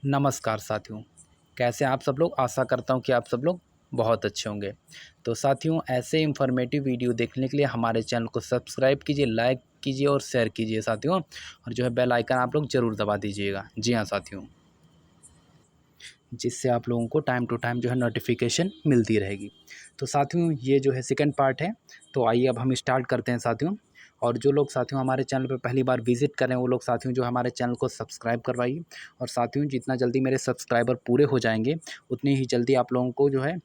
नमस्कार साथियों, कैसे हैं आप सब लोग? आशा करता हूँ कि आप सब लोग बहुत अच्छे होंगे। तो साथियों, ऐसे इन्फॉर्मेटिव वीडियो देखने के लिए हमारे चैनल को सब्सक्राइब कीजिए, लाइक कीजिए और शेयर कीजिए साथियों। और जो है बेल आइकन आप लोग ज़रूर दबा दीजिएगा। जी हाँ साथियों, जिससे आप लोगों को टाइम टू टाइम जो है नोटिफिकेशन मिलती रहेगी। तो साथियों, ये जो है सेकंड पार्ट है। तो आइए अब हम स्टार्ट करते हैं साथियों। और जो लोग साथियों हमारे चैनल पे पहली बार विजिट कर रहे हैं वो लोग साथियों जो हमारे चैनल को सब्सक्राइब करवाइए। और साथियों, जितना जल्दी मेरे सब्सक्राइबर पूरे हो जाएंगे उतनी ही जल्दी आप लोगों को जो है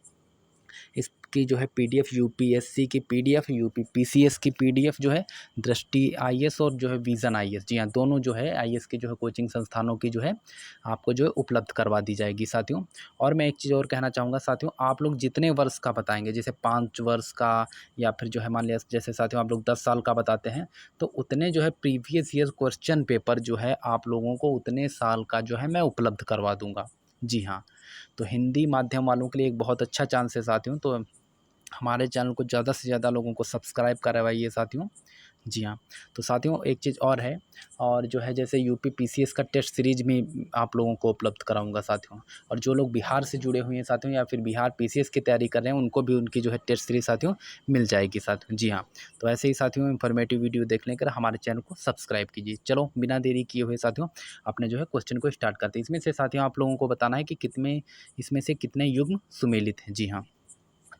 इसकी जो है पीडीएफ, यूपीएससी की पीडीएफ, यूपी पीसीएस की पीडीएफ जो है, दृष्टि आईएएस और जो है विज़न आईएएस, जी हाँ, दोनों जो है आईएएस की जो है कोचिंग संस्थानों की जो है आपको जो है उपलब्ध करवा दी जाएगी साथियों। और मैं एक चीज़ और कहना चाहूँगा साथियों, आप लोग जितने वर्ष का बताएंगे, जैसे 5 वर्ष का या फिर जो है मान लिया जैसे साथियों आप लोग 10 साल का बताते हैं, तो उतने जो है प्रीवियस ईयर क्वेश्चन पेपर जो है आप लोगों को उतने साल का जो है मैं उपलब्ध करवा दूंगा। जी हाँ, तो हिंदी माध्यम वालों के लिए एक बहुत अच्छा चांस है साथियों। तो हमारे चैनल को ज़्यादा से ज़्यादा लोगों को सब्सक्राइब करवाइए साथियों। जी हाँ, तो साथियों एक चीज़ और है, और जो है जैसे यूपी पीसीएस का टेस्ट सीरीज में आप लोगों को उपलब्ध कराऊंगा साथियों। और जो लोग बिहार से जुड़े हुए हैं साथियों या फिर बिहार पीसीएस की तैयारी कर रहे हैं उनको भी उनकी जो है टेस्ट सीरीज साथियों मिल जाएगी साथियों। जी हाँ, तो ऐसे ही साथियों इन्फॉर्मेटिव वीडियो देखने के लिए हमारे चैनल को सब्सक्राइब कीजिए। चलो बिना देरी किए हुए साथियों अपने जो है क्वेश्चन को स्टार्ट करते हैं। इसमें से साथियों आप लोगों को बताना है कि कितने इसमें से कितने युग्म सुमेलित हैं। जी हाँ,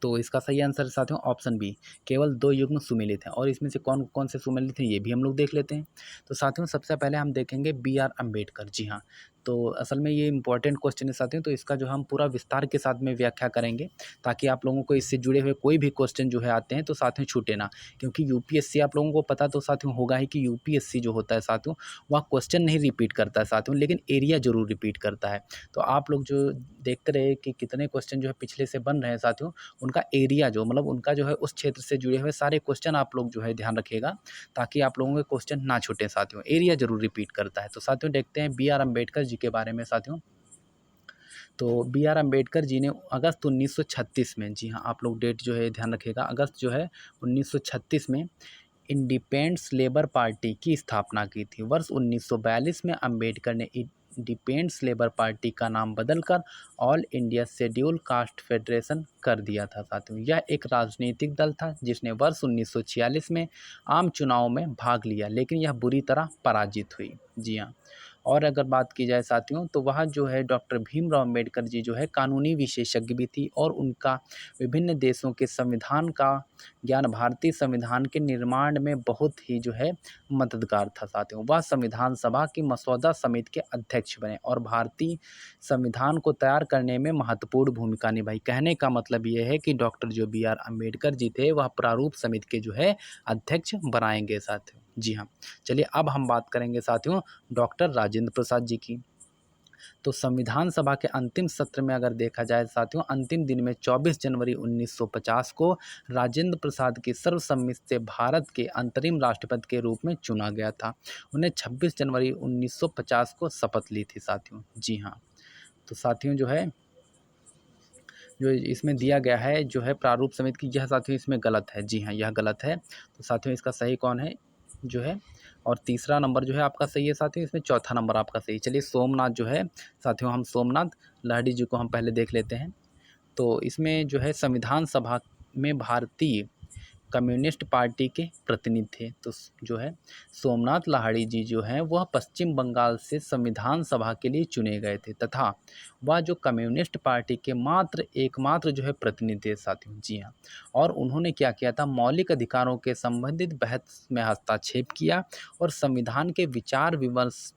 तो इसका सही आंसर है साथियों ऑप्शन बी, केवल 2 युग्म सुमेलित हैं। और इसमें से कौन कौन से सुमेलित हैं ये भी हम लोग देख लेते हैं। तो साथियों सबसे पहले हम देखेंगे बी आर अम्बेडकर। जी हाँ, तो असल में ये इंपॉर्टेंट क्वेश्चन है साथियों, तो इसका जो हम पूरा विस्तार के साथ में व्याख्या करेंगे ताकि आप लोगों को इससे जुड़े हुए कोई भी क्वेश्चन जो है आते हैं तो साथियों छूटे ना। क्योंकि यूपीएससी आप लोगों को पता तो साथियों होगा ही कि यूपीएससी जो होता है साथियों वह क्वेश्चन नहीं रिपीट करता है साथियों, लेकिन एरिया जरूर रिपीट करता है। तो आप लोग जो देखते रहे कि कितने क्वेश्चन जो है पिछले से बन रहे हैं साथियों, उनका एरिया जो मतलब उनका जो है उस क्षेत्र से जुड़े हुए सारे क्वेश्चन आप लोग जो है ध्यान रखिएगा ताकि आप लोगों के क्वेश्चन ना छूटे साथियों। एरिया जरूर रिपीट करता है। तो साथियों देखते हैं बी आर अम्बेडकर जी के बारे में साथियों। तो बी आर अम्बेडकर जी ने अगस्त 1936 में, जी हाँ आप लोग डेट जो है ध्यान रखिएगा, अगस्त जो है 1936 में इंडिपेंडेंस लेबर पार्टी की स्थापना की थी। वर्ष 1942 में अंबेडकर ने इंडिपेंडेंस लेबर पार्टी का नाम बदलकर all India schedule caste federation कर दिया था साथियों। यह एक राजनीतिक दल था जिसने वर्ष 1946 में आम चुनाव में भाग लिया, लेकिन यह बुरी तरह पराजित हुई। जी हाँ, और अगर बात की जाए साथियों तो वह जो है डॉक्टर भीमराव अम्बेडकर जी जो है कानूनी विशेषज्ञ भी थी, और उनका विभिन्न देशों के संविधान का ज्ञान भारतीय संविधान के निर्माण में बहुत ही जो है मददगार था साथियों। वह संविधान सभा की मसौदा समिति के अध्यक्ष बने और भारतीय संविधान को तैयार करने में महत्वपूर्ण भूमिका निभाई। कहने का मतलब ये है कि डॉक्टर जो बी आर अम्बेडकर जी थे वह प्रारूप समिति के जो है अध्यक्ष बनाएंगे साथियों। जी हाँ, चलिए अब हम बात करेंगे साथियों डॉक्टर राजेंद्र प्रसाद जी की। तो संविधान सभा के अंतिम सत्र में अगर देखा जाए साथियों, अंतिम दिन में 24 जनवरी 1950 को राजेंद्र प्रसाद की सर्वसम्मति से भारत के अंतरिम राष्ट्रपति के रूप में चुना गया था। उन्हें 26 जनवरी 1950 को शपथ ली थी साथियों। जी हाँ, तो साथियों जो है जो इसमें दिया गया है जो है प्रारूप समिति की, यह साथियों इसमें गलत है। जी हाँ, यह गलत है। तो साथियों इसका सही कौन है जो है, और तीसरा नंबर जो है आपका सही है साथियों, इसमें चौथा नंबर आपका सही। चलिए सोमनाथ जो है साथियों, हम सोमनाथ लाहिड़ी जी को हम पहले देख लेते हैं। तो इसमें जो है संविधान सभा में भारतीय कम्युनिस्ट पार्टी के प्रतिनिधि थे। तो जो है सोमनाथ लाहिड़ी जी जो हैं वह पश्चिम बंगाल से संविधान सभा के लिए चुने गए थे, तथा वह जो कम्युनिस्ट पार्टी के एकमात्र जो है प्रतिनिधि थे साथियों। जी हाँ, और उन्होंने क्या किया था, मौलिक अधिकारों के संबंधित बहस में हस्तक्षेप किया और संविधान के विचार विमर्श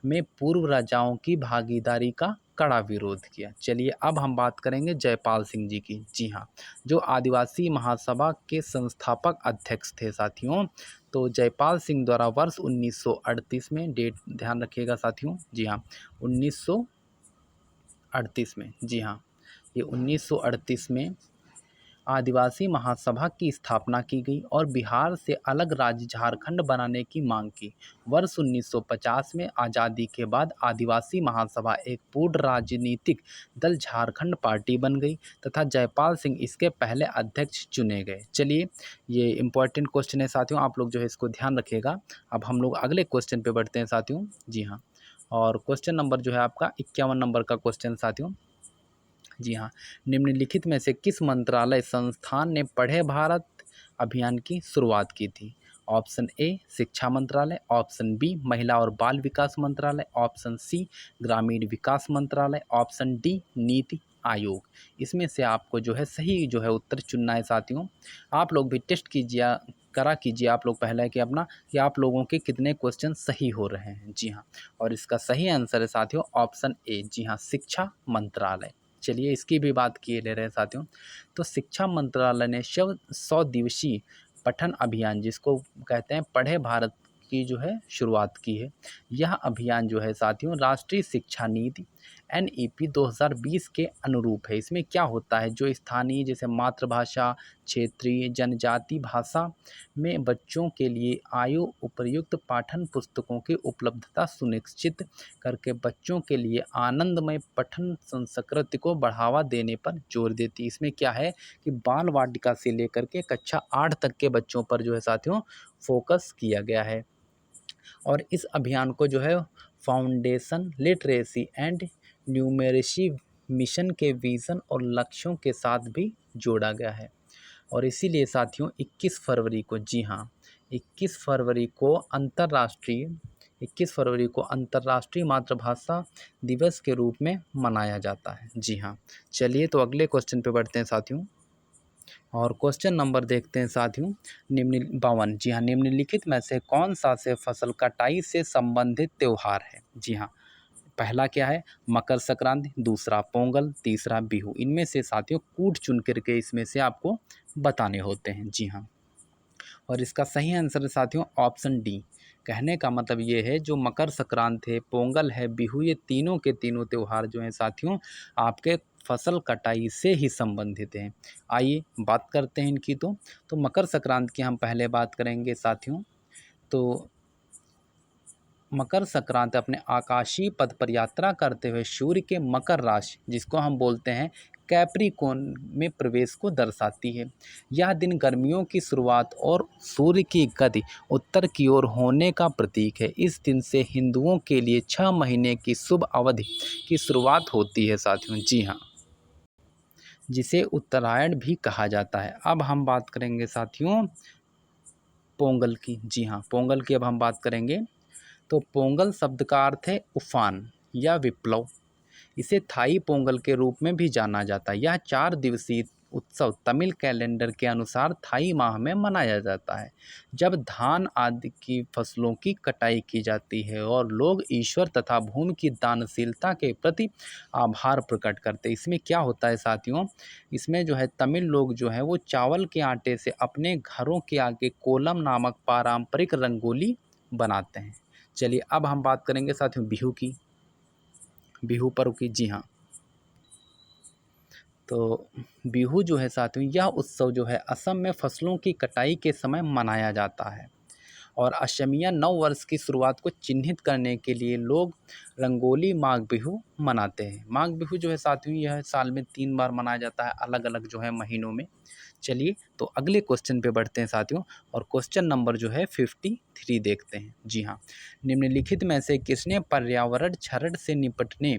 में पूर्व राजाओं की भागीदारी का कड़ा विरोध किया। चलिए अब हम बात करेंगे जयपाल सिंह जी की। जी हाँ, जो आदिवासी महासभा के संस्थापक अध्यक्ष थे साथियों। तो जयपाल सिंह द्वारा वर्ष 1938 में, डेट ध्यान रखिएगा साथियों, जी हाँ 1938 में, जी हाँ ये 1938 में आदिवासी महासभा की स्थापना की गई और बिहार से अलग राज्य झारखंड बनाने की मांग की। वर्ष 1950 में आज़ादी के बाद आदिवासी महासभा एक पूर्ण राजनीतिक दल झारखंड पार्टी बन गई तथा जयपाल सिंह इसके पहले अध्यक्ष चुने गए। चलिए ये इंपॉर्टेंट क्वेश्चन है साथियों, आप लोग जो है इसको ध्यान रखिएगा। अब हम लोग अगले क्वेश्चन पे बढ़ते हैं साथियों। जी हाँ, और क्वेश्चन नंबर जो है आपका 51 नंबर का क्वेश्चन साथियों। जी हाँ, निम्नलिखित में से किस मंत्रालय संस्थान ने पढ़े भारत अभियान की शुरुआत की थी? ऑप्शन ए शिक्षा मंत्रालय, ऑप्शन बी महिला और बाल विकास मंत्रालय, ऑप्शन सी ग्रामीण विकास मंत्रालय, ऑप्शन डी नीति आयोग। इसमें से आपको जो है सही जो है उत्तर चुनना है साथियों। आप लोग भी टेस्ट कीजिए, करा कीजिए आप लोग पहले कि अपना कि आप लोगों के कितने क्वेश्चन सही हो रहे हैं। जी हाँ, और इसका सही आंसर है साथियों ऑप्शन ए, जी हाँ शिक्षा मंत्रालय। चलिए इसकी भी बात किए ले रहे हैं साथियों। तो शिक्षा मंत्रालय ने 100 दिवसीय पठन अभियान जिसको कहते हैं पढ़े भारत की जो है शुरुआत की है। यह अभियान जो है साथियों राष्ट्रीय शिक्षा नीति NEP 2020 के अनुरूप है। इसमें क्या होता है, जो स्थानीय जैसे मातृभाषा, क्षेत्रीय जनजाति भाषा में बच्चों के लिए आयु उपयुक्त पाठन पुस्तकों की उपलब्धता सुनिश्चित करके बच्चों के लिए आनंदमय पठन संस्कृति को बढ़ावा देने पर जोर देती है। इसमें क्या है कि बाल वाटिका से लेकर के कक्षा 8 तक के बच्चों पर जो है साथियों फोकस किया गया है। और इस अभियान को जो है foundation literacy and numeracy mission के विज़न और लक्ष्यों के साथ भी जोड़ा गया है। और इसीलिए साथियों 21 फरवरी को, जी हाँ 21 फरवरी को 21 फरवरी को अंतर्राष्ट्रीय मातृभाषा दिवस के रूप में मनाया जाता है। जी हाँ, चलिए तो अगले क्वेश्चन पे बढ़ते हैं साथियों। और क्वेश्चन नंबर देखते हैं साथियों 52। जी हाँ, निम्नलिखित में से कौन सा से फसल कटाई से संबंधित त्यौहार है? जी हाँ, पहला क्या है मकर संक्रांति, दूसरा पोंगल, तीसरा बिहू। इनमें से साथियों कूट चुन करके इसमें से आपको बताने होते हैं। जी हाँ, और इसका सही आंसर है साथियों ऑप्शन डी। कहने का मतलब ये है जो मकर संक्रांति है, पोंगल है, बिहू, ये तीनों के तीनों त्यौहार जो हैं साथियों आपके फसल कटाई से ही संबंधित हैं। आइए बात करते हैं इनकी। तो मकर संक्रांति की हम पहले बात करेंगे साथियों। तो मकर संक्रांति अपने आकाशीय पथ पर यात्रा करते हुए सूर्य के मकर राशि जिसको हम बोलते हैं कैप्रिकॉर्न में प्रवेश को दर्शाती है। यह दिन गर्मियों की शुरुआत और सूर्य की गति उत्तर की ओर होने का प्रतीक है। इस दिन से हिंदुओं के लिए 6 महीने की शुभ अवधि की शुरुआत होती है साथियों। जी हाँ, जिसे उत्तरायण भी कहा जाता है। अब हम बात करेंगे साथियों पोंगल की। जी हाँ, पोंगल की अब हम बात करेंगे। तो पोंगल शब्द का अर्थ है उफान या विप्लव। इसे थाई पोंगल के रूप में भी जाना जाता है। यह 4 दिवसीय उत्सव तमिल कैलेंडर के अनुसार थाई माह में मनाया जाता है, जब धान आदि की फसलों की कटाई की जाती है और लोग ईश्वर तथा भूमि की दानशीलता के प्रति आभार प्रकट करते हैं। इसमें क्या होता है साथियों, इसमें जो है तमिल लोग जो है वो चावल के आटे से अपने घरों के आगे कोलम नामक पारंपरिक रंगोली बनाते हैं। चलिए अब हम बात करेंगे साथियों बिहू की, बिहू पर्व की। जी हाँ, तो बिहू जो है साथियों यह उत्सव जो है असम में फसलों की कटाई के समय मनाया जाता है और असमिया नव वर्ष की शुरुआत को चिन्हित करने के लिए लोग रंगोली माघ बिहू मनाते हैं। माघ बिहू जो है साथियों यह साल में 3 बार मनाया जाता है, अलग अलग जो है महीनों में। चलिए तो अगले क्वेश्चन पे बढ़ते हैं साथियों और क्वेश्चन नंबर जो है 53 देखते हैं। जी हाँ, निम्नलिखित में से किसने पर्यावरण क्षरण से निपटने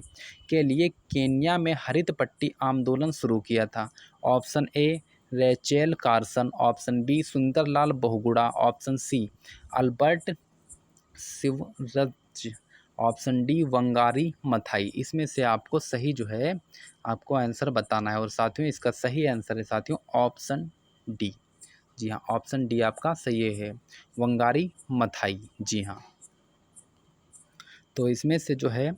के लिए केन्या में हरित पट्टी आंदोलन शुरू किया था? Option A Rachel Carson, option B Sunderlal Bahuguna, option C Albert शिवरज, ऑप्शन डी वंगारी मथाई। इसमें से आपको सही जो है आपको आंसर बताना है और साथियों इसका सही आंसर है साथियों ऑप्शन डी। जी हाँ, ऑप्शन डी आपका सही है वंगारी मथाई। जी हाँ, तो इसमें से जो है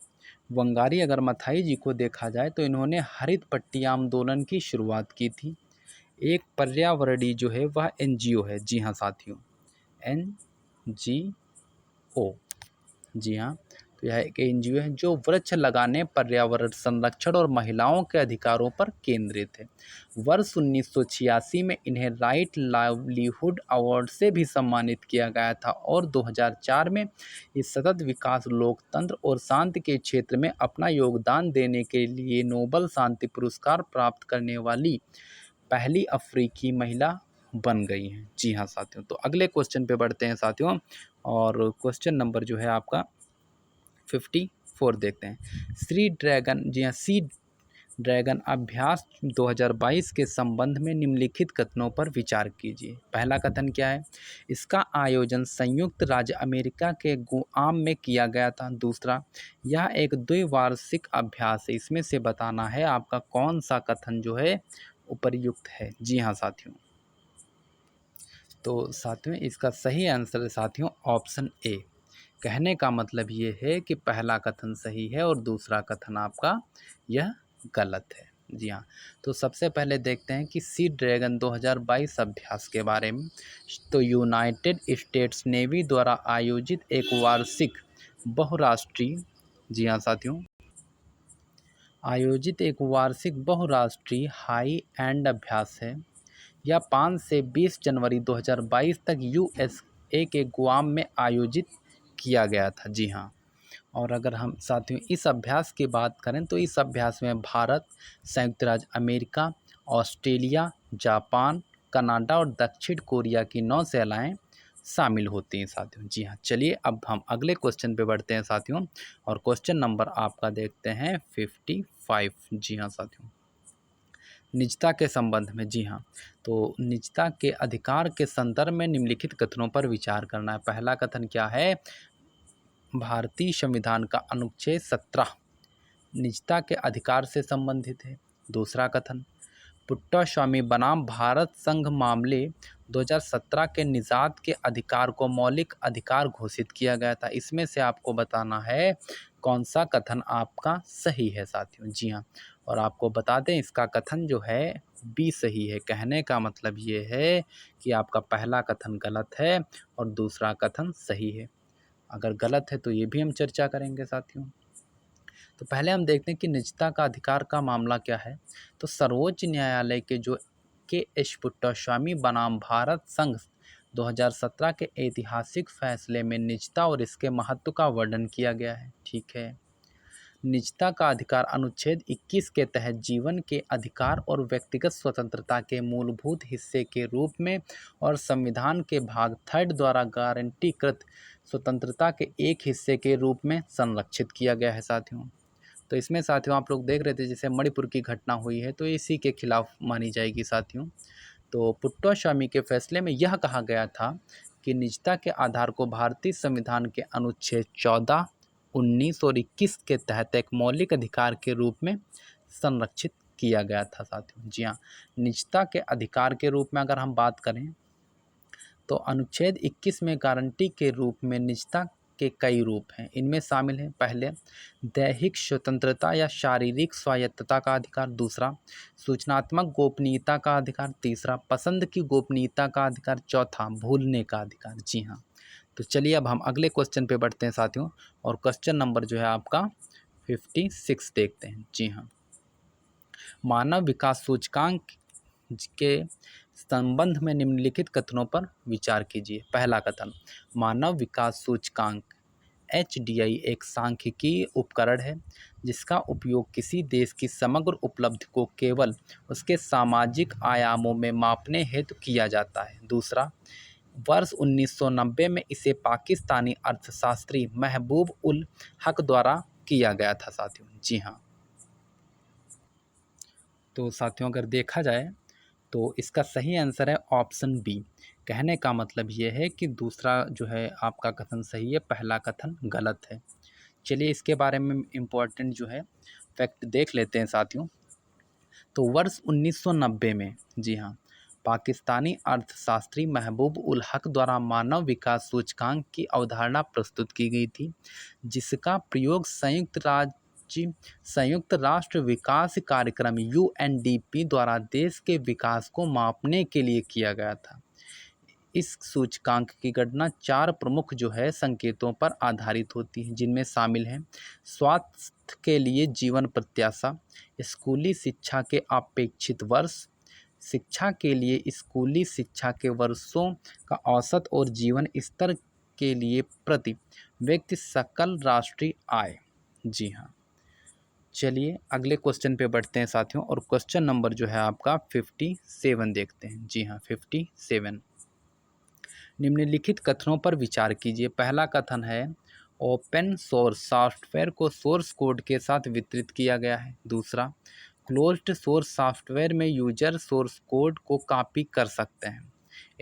वंगारी अगर मथाई जी को देखा जाए तो इन्होंने हरित पट्टी आंदोलन की शुरुआत की थी। एक पर्यावरणीय जो है वह NGO है। जी हाँ साथियों, NGO। जी हाँ, तो यह एक NGO है जो वृक्ष लगाने, पर्यावरण संरक्षण और महिलाओं के अधिकारों पर केंद्रित है। वर्ष 1986 में इन्हें राइट लाइवलीहुड अवार्ड से भी सम्मानित किया गया था और 2004 में इस सतत विकास, लोकतंत्र और शांति के क्षेत्र में अपना योगदान देने के लिए नोबल शांति पुरस्कार प्राप्त करने वाली पहली अफ्रीकी महिला बन गई हैं। जी हाँ साथियों, तो अगले क्वेश्चन पे बढ़ते हैं साथियों और क्वेश्चन नंबर जो है आपका 54 4 देखते हैं। सी ड्रैगन, जी हाँ, सी ड्रैगन अभ्यास 2022 के संबंध में निम्नलिखित कथनों पर विचार कीजिए। पहला कथन क्या है? इसका आयोजन संयुक्त राज्य अमेरिका के गुआम में किया गया था। दूसरा, यह एक द्विवार्षिक अभ्यास है। इसमें से बताना है आपका कौन सा कथन जो है उपर्युक्त है। जी हाँ साथियों, तो साथियों इसका सही आंसर है साथियों ऑप्शन ए। कहने का मतलब ये है कि पहला कथन सही है और दूसरा कथन आपका यह गलत है। जी हाँ, तो सबसे पहले देखते हैं कि सी ड्रैगन 2022 अभ्यास के बारे में। तो यूनाइटेड स्टेट्स नेवी द्वारा आयोजित एक वार्षिक बहुराष्ट्रीय, जी हाँ साथियों, बहुराष्ट्रीय हाई एंड अभ्यास है। यह 5 से 20 जनवरी 2022 तक यूएसए के गुआम में आयोजित किया गया था। जी हाँ, और अगर हम साथियों इस अभ्यास की बात करें तो इस अभ्यास में भारत, संयुक्त राज्य अमेरिका, ऑस्ट्रेलिया, जापान, कनाडा और दक्षिण कोरिया की नौसेनाएं शामिल होती हैं साथियों। जी हाँ, चलिए अब हम अगले क्वेश्चन पे बढ़ते हैं साथियों, और क्वेश्चन नंबर आपका देखते हैं 55। जी हाँ साथियों, निजता के संबंध में। जी हाँ, तो निजता के अधिकार के संदर्भ में निम्नलिखित कथनों पर विचार करना है। पहला कथन क्या है? भारतीय संविधान का अनुच्छेद 17 निजता के अधिकार से संबंधित है। दूसरा कथन, पुट्टास्वामी बनाम भारत संघ मामले 2017 के निजात के अधिकार को मौलिक अधिकार घोषित किया गया था। इसमें से आपको बताना है कौन सा कथन आपका सही है साथियों। जी हाँ, और आपको बता दें इसका कथन जो है बी सही है। कहने का मतलब ये है कि आपका पहला कथन गलत है और दूसरा कथन सही है। अगर गलत है तो ये भी हम चर्चा करेंगे साथियों। तो पहले हम देखते हैं कि निजता का अधिकार का मामला क्या है। तो सर्वोच्च न्यायालय के जो के एच पुट्टास्वामी बनाम भारत संघ 2017 के ऐतिहासिक फैसले में निजता और इसके महत्व का वर्णन किया गया है। ठीक है, निजता का अधिकार अनुच्छेद 21 के तहत जीवन के अधिकार और व्यक्तिगत स्वतंत्रता के मूलभूत हिस्से के रूप में और संविधान के भाग 3 द्वारा गारंटीकृत स्वतंत्रता के एक हिस्से के रूप में संरक्षित किया गया है साथियों। तो इसमें साथियों आप लोग देख रहे थे जैसे मणिपुर की घटना हुई है तो इसी के खिलाफ मानी जाएगी साथियों। तो पुट्टास्वामी के फैसले में यह कहा गया था कि निजता के आधार को भारतीय संविधान के अनुच्छेद 14, 19 और 21 के तहत एक मौलिक अधिकार के रूप में संरक्षित किया गया था साथियों। जी हाँ, निजता के अधिकार के रूप में अगर हम बात करें तो अनुच्छेद 21 में गारंटी के रूप में निजता के कई रूप हैं। इनमें शामिल हैं, पहले दैहिक स्वतंत्रता या शारीरिक स्वायत्तता का अधिकार। दूसरा, सूचनात्मक गोपनीयता का अधिकार। तीसरा, पसंद की गोपनीयता का अधिकार। चौथा, भूलने का अधिकार। जी हाँ, तो चलिए अब हम अगले क्वेश्चन पे बढ़ते हैं साथियों, और क्वेश्चन नंबर जो है आपका 56 देखते हैं। जी हाँ, मानव विकास सूचकांक के संबंध में निम्नलिखित कथनों पर विचार कीजिए। पहला कथन, मानव विकास सूचकांक HDI एक सांख्यिकीय उपकरण है जिसका उपयोग किसी देश की समग्र उपलब्धि को केवल उसके सामाजिक आयामों में मापने हेतु किया जाता है। दूसरा, वर्ष 1990 में इसे पाकिस्तानी अर्थशास्त्री महबूब उल हक द्वारा किया गया था साथियों। जी हाँ, तो साथियों अगर देखा जाए तो इसका सही आंसर है ऑप्शन बी। कहने का मतलब ये है कि दूसरा जो है आपका कथन सही है, पहला कथन गलत है। चलिए इसके बारे में इम्पोर्टेंट जो है फैक्ट देख लेते हैं साथियों। तो वर्ष 1990 में, जी हाँ, पाकिस्तानी अर्थशास्त्री महबूब उल हक द्वारा मानव विकास सूचकांक की अवधारणा प्रस्तुत की गई थी, जिसका प्रयोग संयुक्त राष्ट्र विकास कार्यक्रम UNDP द्वारा देश के विकास को मापने के लिए किया गया था। इस सूचकांक की गणना 4 प्रमुख जो है संकेतों पर आधारित होती है, जिनमें शामिल हैं स्वास्थ्य के लिए जीवन प्रत्याशा, स्कूली शिक्षा के अपेक्षित वर्ष, शिक्षा के लिए स्कूली शिक्षा के वर्षों का औसत और जीवन स्तर के लिए प्रति व्यक्ति सकल राष्ट्रीय आय। जी हाँ, चलिए अगले क्वेश्चन पे बढ़ते हैं साथियों, और क्वेश्चन नंबर जो है आपका 57 देखते हैं। जी हाँ, 57। निम्नलिखित कथनों पर विचार कीजिए। पहला कथन है ओपन सोर्स सॉफ्टवेयर को सोर्स कोड के साथ वितरित किया गया है। दूसरा, क्लोज्ड सोर्स सॉफ्टवेयर में यूजर सोर्स कोड को कॉपी कर सकते हैं।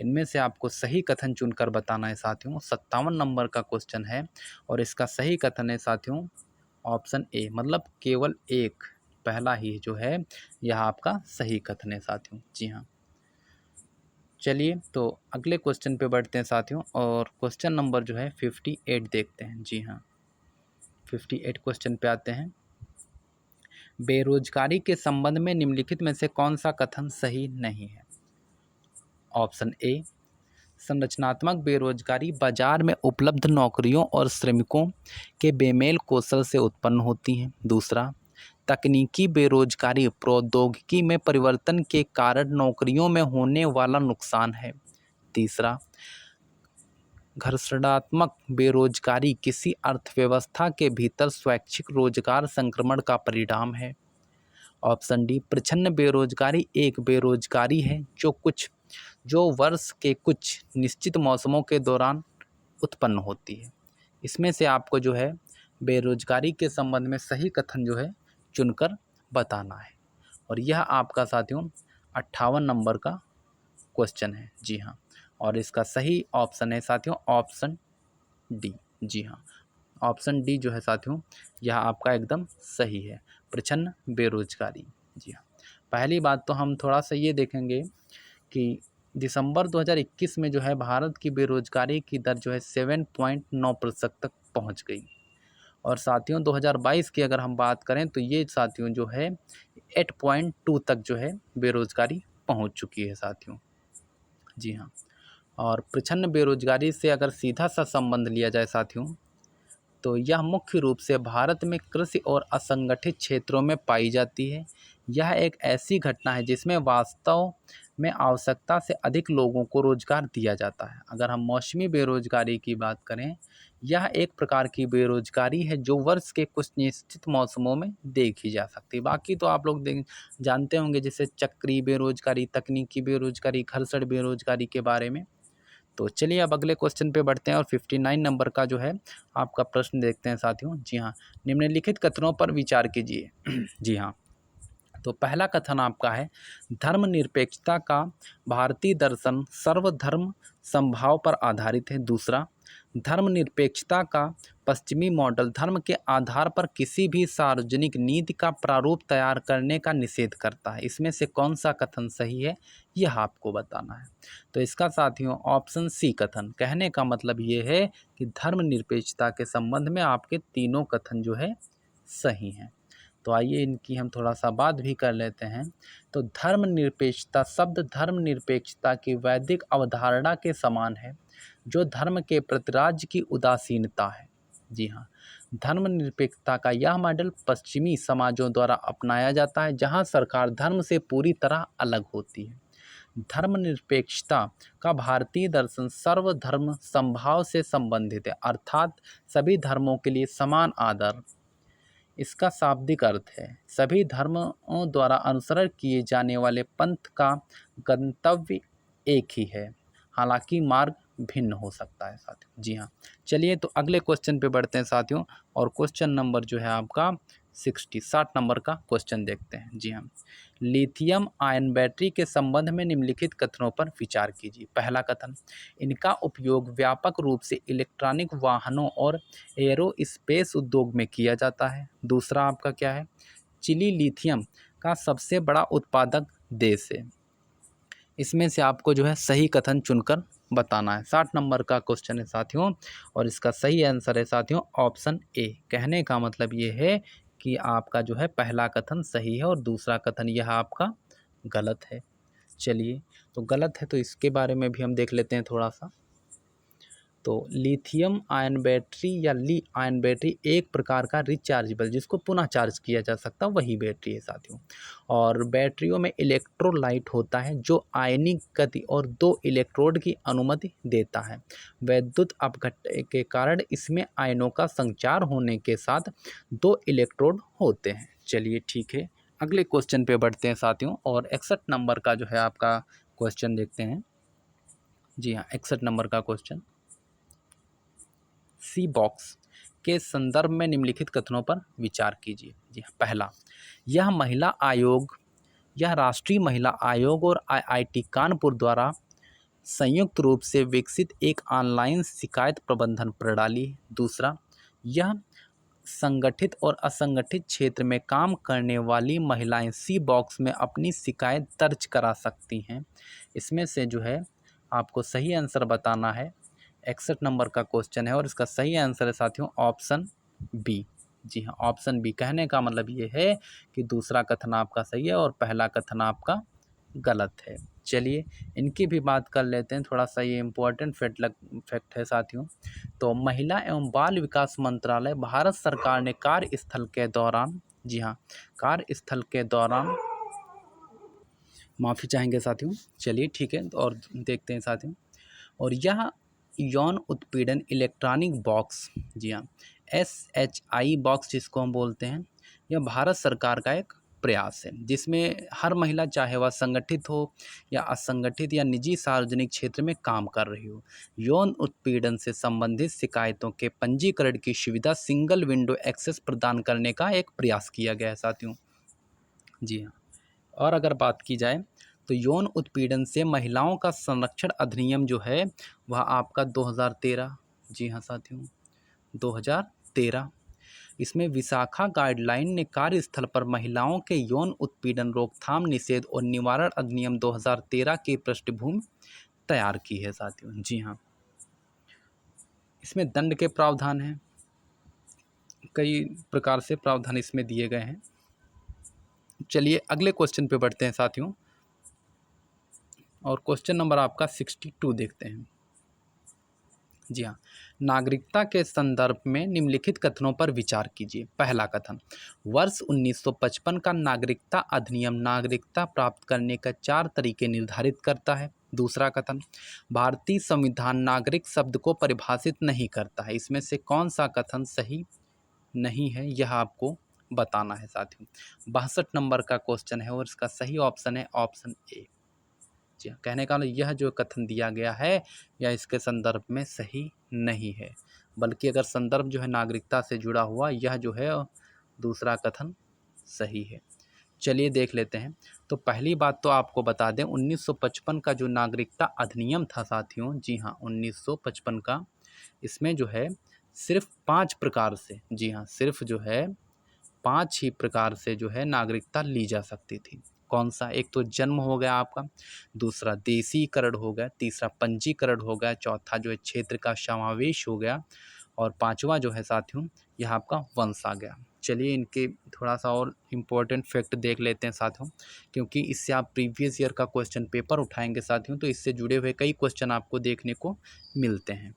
इनमें से आपको सही कथन चुनकर बताना है साथियों। 57 नंबर का क्वेश्चन है और इसका सही कथन है साथियों ऑप्शन ए, मतलब केवल एक, पहला ही जो है यह आपका सही कथन है साथियों। जी हाँ, चलिए तो अगले क्वेश्चन पे बढ़ते हैं साथियों और क्वेश्चन नंबर जो है 58 देखते हैं। जी हाँ, 58 क्वेश्चन पे आते हैं। बेरोजगारी के संबंध में निम्नलिखित में से कौन सा कथन सही नहीं है? ऑप्शन ए, संरचनात्मक बेरोजगारी बाजार में उपलब्ध नौकरियों और श्रमिकों के बेमेल कौशल से उत्पन्न होती है। दूसरा, तकनीकी बेरोजगारी प्रौद्योगिकी में परिवर्तन के कारण नौकरियों में होने वाला नुकसान है। तीसरा, घर्षणात्मक बेरोजगारी किसी अर्थव्यवस्था के भीतर स्वैच्छिक रोजगार संक्रमण का परिणाम है। ऑप्शन डी, प्रच्छन्न बेरोजगारी एक बेरोजगारी है जो वर्ष के कुछ निश्चित मौसमों के दौरान उत्पन्न होती है। इसमें से आपको जो है बेरोजगारी के संबंध में सही कथन जो है चुनकर बताना है और यह आपका साथियों 58 नंबर का क्वेश्चन है। जी हाँ, और इसका सही ऑप्शन है साथियों ऑप्शन डी। जी हाँ, ऑप्शन डी जो है साथियों यह आपका एकदम सही है, प्रच्छन्न बेरोजगारी। जी हाँ, पहली बात तो हम थोड़ा सा ये देखेंगे कि दिसंबर 2021 में जो है भारत की बेरोजगारी की दर जो है 7.9% तक पहुंच गई और साथियों 2022 की अगर हम बात करें तो ये साथियों जो है 8.2 तक जो है बेरोजगारी पहुंच चुकी है साथियों। जी हाँ, और प्रच्छन्न बेरोजगारी से अगर सीधा सा संबंध लिया जाए साथियों तो यह मुख्य रूप से भारत में कृषि और असंगठित क्षेत्रों में पाई जाती है। यह एक ऐसी घटना है जिसमें वास्तव में आवश्यकता से अधिक लोगों को रोजगार दिया जाता है। अगर हम मौसमी बेरोजगारी की बात करें, यह एक प्रकार की बेरोजगारी है जो वर्ष के कुछ निश्चित मौसमों में देखी जा सकती है। बाकी तो आप लोग जानते होंगे जैसे चक्रीय बेरोजगारी, तकनीकी बेरोजगारी, घर्षण बेरोजगारी के बारे में। तो चलिए अब अगले क्वेश्चन पे बढ़ते हैं और 59 नंबर का जो है आपका प्रश्न देखते हैं साथियों। जी हाँ, निम्नलिखित कथनों पर विचार कीजिए। जी हाँ, तो पहला कथन आपका है, धर्मनिरपेक्षता का भारतीय दर्शन सर्वधर्म समभाव पर आधारित है। दूसरा, धर्मनिरपेक्षता का पश्चिमी मॉडल धर्म के आधार पर किसी भी सार्वजनिक नीति का प्रारूप तैयार करने का निषेध करता है। इसमें से कौन सा कथन सही है यह आपको बताना है। तो इसका साथियों ऑप्शन सी कथन, कहने का मतलब ये है कि धर्मनिरपेक्षता के संबंध में आपके तीनों कथन जो है सही हैं। तो आइए इनकी हम थोड़ा सा बात भी कर लेते हैं। तो धर्मनिरपेक्षता शब्द धर्मनिरपेक्षता की वैदिक अवधारणा के समान है जो धर्म के प्रति राज्य की उदासीनता है। जी हाँ, धर्मनिरपेक्षता का यह मॉडल पश्चिमी समाजों द्वारा अपनाया जाता है जहाँ सरकार धर्म से पूरी तरह अलग होती है। धर्मनिरपेक्षता का भारतीय दर्शन सर्वधर्म समभाव से संबंधित है, अर्थात सभी धर्मों के लिए समान आदर। इसका शाब्दिक अर्थ है सभी धर्मों द्वारा अनुसरण किए जाने वाले पंथ का गंतव्य एक ही है, हालांकि मार्ग भिन्न हो सकता है साथियों। जी हाँ, चलिए तो अगले क्वेश्चन पे बढ़ते हैं साथियों और क्वेश्चन नंबर जो है आपका 60 नंबर का क्वेश्चन देखते हैं। जी हाँ, लिथियम आयन बैटरी के संबंध में निम्नलिखित कथनों पर विचार कीजिए। पहला कथन, इनका उपयोग व्यापक रूप से इलेक्ट्रॉनिक वाहनों और एरोस्पेस उद्योग में किया जाता है। दूसरा आपका क्या है, चिली लिथियम का सबसे बड़ा उत्पादक देश है। इसमें से आपको जो है सही कथन चुनकर बताना है। 60 नंबर का क्वेश्चन है साथियों और इसका सही आंसर है साथियों ऑप्शन ए। कहने का मतलब ये है कि आपका जो है पहला कथन सही है और दूसरा कथन यह आपका गलत है। चलिए, तो गलत है तो इसके बारे में भी हम देख लेते हैं थोड़ा सा। तो लिथियम आयन बैटरी या ली आयन बैटरी एक प्रकार का रिचार्जेबल जिसको पुनः चार्ज किया जा सकता वही बैटरी है साथियों। और बैटरियों में इलेक्ट्रोलाइट होता है जो आयनिक गति और 2 इलेक्ट्रोड की अनुमति देता है। वैद्युत अपघट्य के कारण इसमें आयनों का संचार होने के साथ 2 इलेक्ट्रोड होते हैं। चलिए ठीक है, अगले क्वेश्चन पे बढ़ते हैं साथियों और 61 नंबर का जो है आपका क्वेश्चन देखते हैं। जी हाँ, 61 नंबर का क्वेश्चन, सी बॉक्स के संदर्भ में निम्नलिखित कथनों पर विचार कीजिए। जी हाँ, पहला, यह महिला आयोग, यह राष्ट्रीय महिला आयोग और आईआईटी कानपुर द्वारा संयुक्त रूप से विकसित एक ऑनलाइन शिकायत प्रबंधन प्रणाली है। दूसरा, यह संगठित और असंगठित क्षेत्र में काम करने वाली महिलाएं सी बॉक्स में अपनी शिकायत दर्ज करा सकती हैं। इसमें से जो है आपको सही आंसर बताना है। 61 नंबर का क्वेश्चन है और इसका सही आंसर है साथियों ऑप्शन बी। जी हाँ, ऑप्शन बी। कहने का मतलब ये है कि दूसरा कथन आपका सही है और पहला कथन आपका गलत है। चलिए इनकी भी बात कर लेते हैं, थोड़ा सा ये इम्पोर्टेंट फैक्ट है साथियों। तो महिला एवं बाल विकास मंत्रालय भारत सरकार ने कार्यस्थल के दौरान, जी हाँ, कार्यस्थल के दौरान, माफ़ी चाहेंगे साथियों, चलिए ठीक है, और देखते हैं साथियों। और यह यौन उत्पीड़न इलेक्ट्रॉनिक बॉक्स, जी हाँ, SHI बॉक्स जिसको हम बोलते हैं, यह भारत सरकार का एक प्रयास है जिसमें हर महिला, चाहे वह संगठित हो या असंगठित या निजी सार्वजनिक क्षेत्र में काम कर रही हो, यौन उत्पीड़न से संबंधित शिकायतों के पंजीकरण की सुविधा सिंगल विंडो एक्सेस प्रदान करने का एक प्रयास किया गया है साथियों। जी हाँ, और अगर बात की जाए तो यौन उत्पीड़न से महिलाओं का संरक्षण अधिनियम जो है वह आपका 2013, जी हाँ साथियों, 2013, इसमें विशाखा गाइडलाइन ने कार्यस्थल पर महिलाओं के यौन उत्पीड़न रोकथाम, निषेध और निवारण अधिनियम 2013 की पृष्ठभूमि तैयार की है साथियों। जी हाँ, इसमें दंड के प्रावधान हैं, कई प्रकार से प्रावधान इसमें दिए गए हैं। चलिए अगले क्वेश्चन पे बढ़ते हैं साथियों, और क्वेश्चन नंबर आपका 62 देखते हैं। जी हाँ, नागरिकता के संदर्भ में निम्नलिखित कथनों पर विचार कीजिए। पहला कथन, वर्ष 1955 का नागरिकता अधिनियम नागरिकता प्राप्त करने का 4 तरीके निर्धारित करता है। दूसरा कथन, भारतीय संविधान नागरिक शब्द को परिभाषित नहीं करता है। इसमें से कौन सा कथन सही नहीं है यह आपको बताना है साथियों। 62 नंबर का क्वेश्चन है और इसका सही ऑप्शन है ऑप्शन ए। जी हाँ, कहने का मतलब यह जो कथन दिया गया है यह इसके संदर्भ में सही नहीं है, बल्कि अगर संदर्भ जो है नागरिकता से जुड़ा हुआ, यह जो है दूसरा कथन सही है। चलिए देख लेते हैं। तो पहली बात तो आपको बता दें 1955 का जो नागरिकता अधिनियम था साथियों, जी हाँ 1955 का, इसमें जो है सिर्फ 5 प्रकार से, जी हाँ सिर्फ जो है 5 ही प्रकार से जो है नागरिकता ली जा सकती थी। कौन सा? एक तो जन्म हो गया आपका, दूसरा देशीकरण हो गया, तीसरा पंजीकरण हो गया, चौथा जो है क्षेत्र का समावेश हो गया, और पांचवा जो है साथियों यह आपका वंश आ गया। चलिए इनके थोड़ा सा और इम्पोर्टेंट फैक्ट देख लेते हैं साथियों, क्योंकि इससे आप प्रीवियस ईयर का क्वेश्चन पेपर उठाएंगे साथियों, तो इससे जुड़े हुए कई क्वेश्चन आपको देखने को मिलते हैं।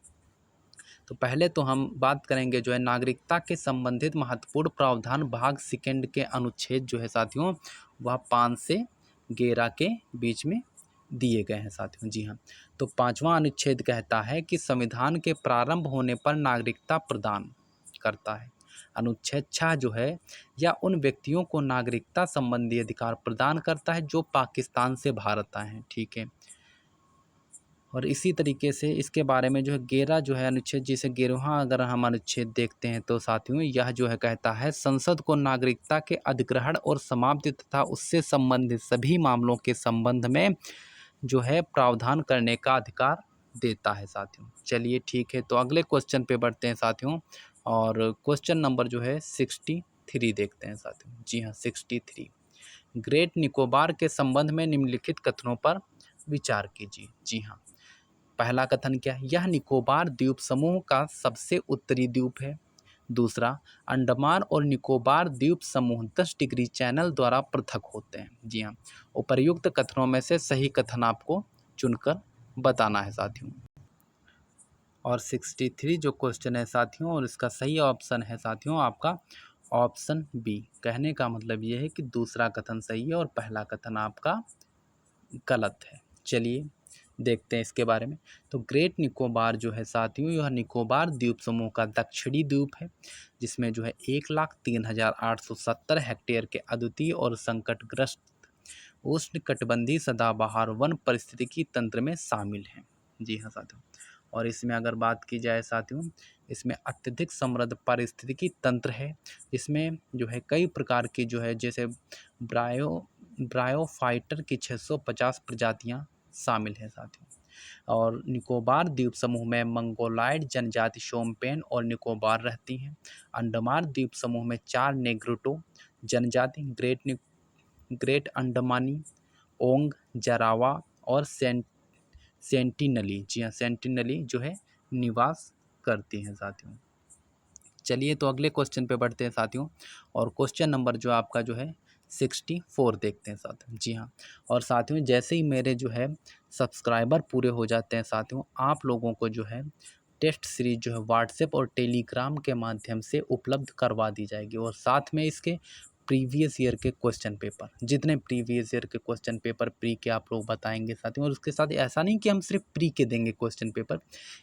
तो पहले तो हम बात करेंगे जो है नागरिकता के संबंधित महत्वपूर्ण प्रावधान, भाग सेकंड के अनुच्छेद जो है साथियों वह 5 से 11 के बीच में दिए गए हैं साथियों। जी हाँ, तो 5वां अनुच्छेद कहता है कि संविधान के प्रारंभ होने पर नागरिकता प्रदान करता है। अनुच्छेद 6 जो है या उन व्यक्तियों को नागरिकता संबंधी अधिकार प्रदान करता है जो पाकिस्तान से भारत आए हैं। ठीक है, और इसी तरीके से इसके बारे में जो है 11 जो है अनुच्छेद, जिसे 11वां अगर हम अनुच्छेद देखते हैं तो साथियों यह जो है कहता है संसद को नागरिकता के अधिग्रहण और समाप्ति तथा उससे संबंधित सभी मामलों के संबंध में जो है प्रावधान करने का अधिकार देता है साथियों। चलिए ठीक है, तो अगले क्वेश्चन पे बढ़ते हैं साथियों, और क्वेश्चन नंबर जो है 63 देखते हैं साथियों। जी हाँ 63, ग्रेट निकोबार के संबंध में निम्नलिखित कथनों पर विचार कीजिए। जी हाँ, पहला कथन क्या है? यह निकोबार द्वीप समूह का सबसे उत्तरी द्वीप है। दूसरा, अंडमान और निकोबार द्वीप समूह 10 डिग्री चैनल द्वारा पृथक होते हैं। जी हाँ, उपर्युक्त कथनों में से सही कथन आपको चुनकर बताना है साथियों। और 63 जो क्वेश्चन है साथियों, और इसका सही ऑप्शन है साथियों आपका ऑप्शन बी। कहने का मतलब ये है कि दूसरा कथन सही है और पहला कथन आपका गलत है। चलिए देखते हैं इसके बारे में। तो ग्रेट निकोबार जो है साथियों यह निकोबार द्वीप समूह का दक्षिणी द्वीप है, जिसमें जो है 1,03,870 हेक्टेयर के अद्वितीय और संकटग्रस्त उष्णकटिबंधीय सदाबहार वन पारिस्थितिकी तंत्र में शामिल हैं। जी हाँ साथियों, और इसमें अगर बात की जाए साथियों इसमें अत्यधिक समृद्ध पारिस्थितिकी तंत्र है, इसमें जो है कई प्रकार की जो है जैसे ब्रायोफाइटर की 650 प्रजातियां शामिल हैं साथियों। और निकोबार द्वीप समूह में मंगोलायड जनजाति शोम्पेन और निकोबार रहती हैं। अंडमान द्वीप समूह में 4 नेग्रिटो जनजाति ग्रेट अंडमानी, ओंग, जरावा और सेंटिनली, जी हाँ सेंटिनली जो है निवास करती हैं साथियों। चलिए तो अगले क्वेश्चन पे बढ़ते हैं साथियों, और क्वेश्चन नंबर जो आपका जो है 64 देखते हैं साथियों। जी हाँ, और साथियों जैसे ही मेरे जो है सब्सक्राइबर पूरे हो जाते हैं साथियों, आप लोगों को जो है टेस्ट सीरीज जो है व्हाट्सएप और टेलीग्राम के माध्यम से उपलब्ध करवा दी जाएगी, और साथ में इसके प्रीवियस ईयर के क्वेश्चन पेपर, जितने प्रीवियस ईयर के क्वेश्चन पेपर प्री के आप लोग बताएंगे साथियों। और उसके साथ ऐसा नहीं कि हम सिर्फ प्री के देंगे क्वेश्चन पेपर,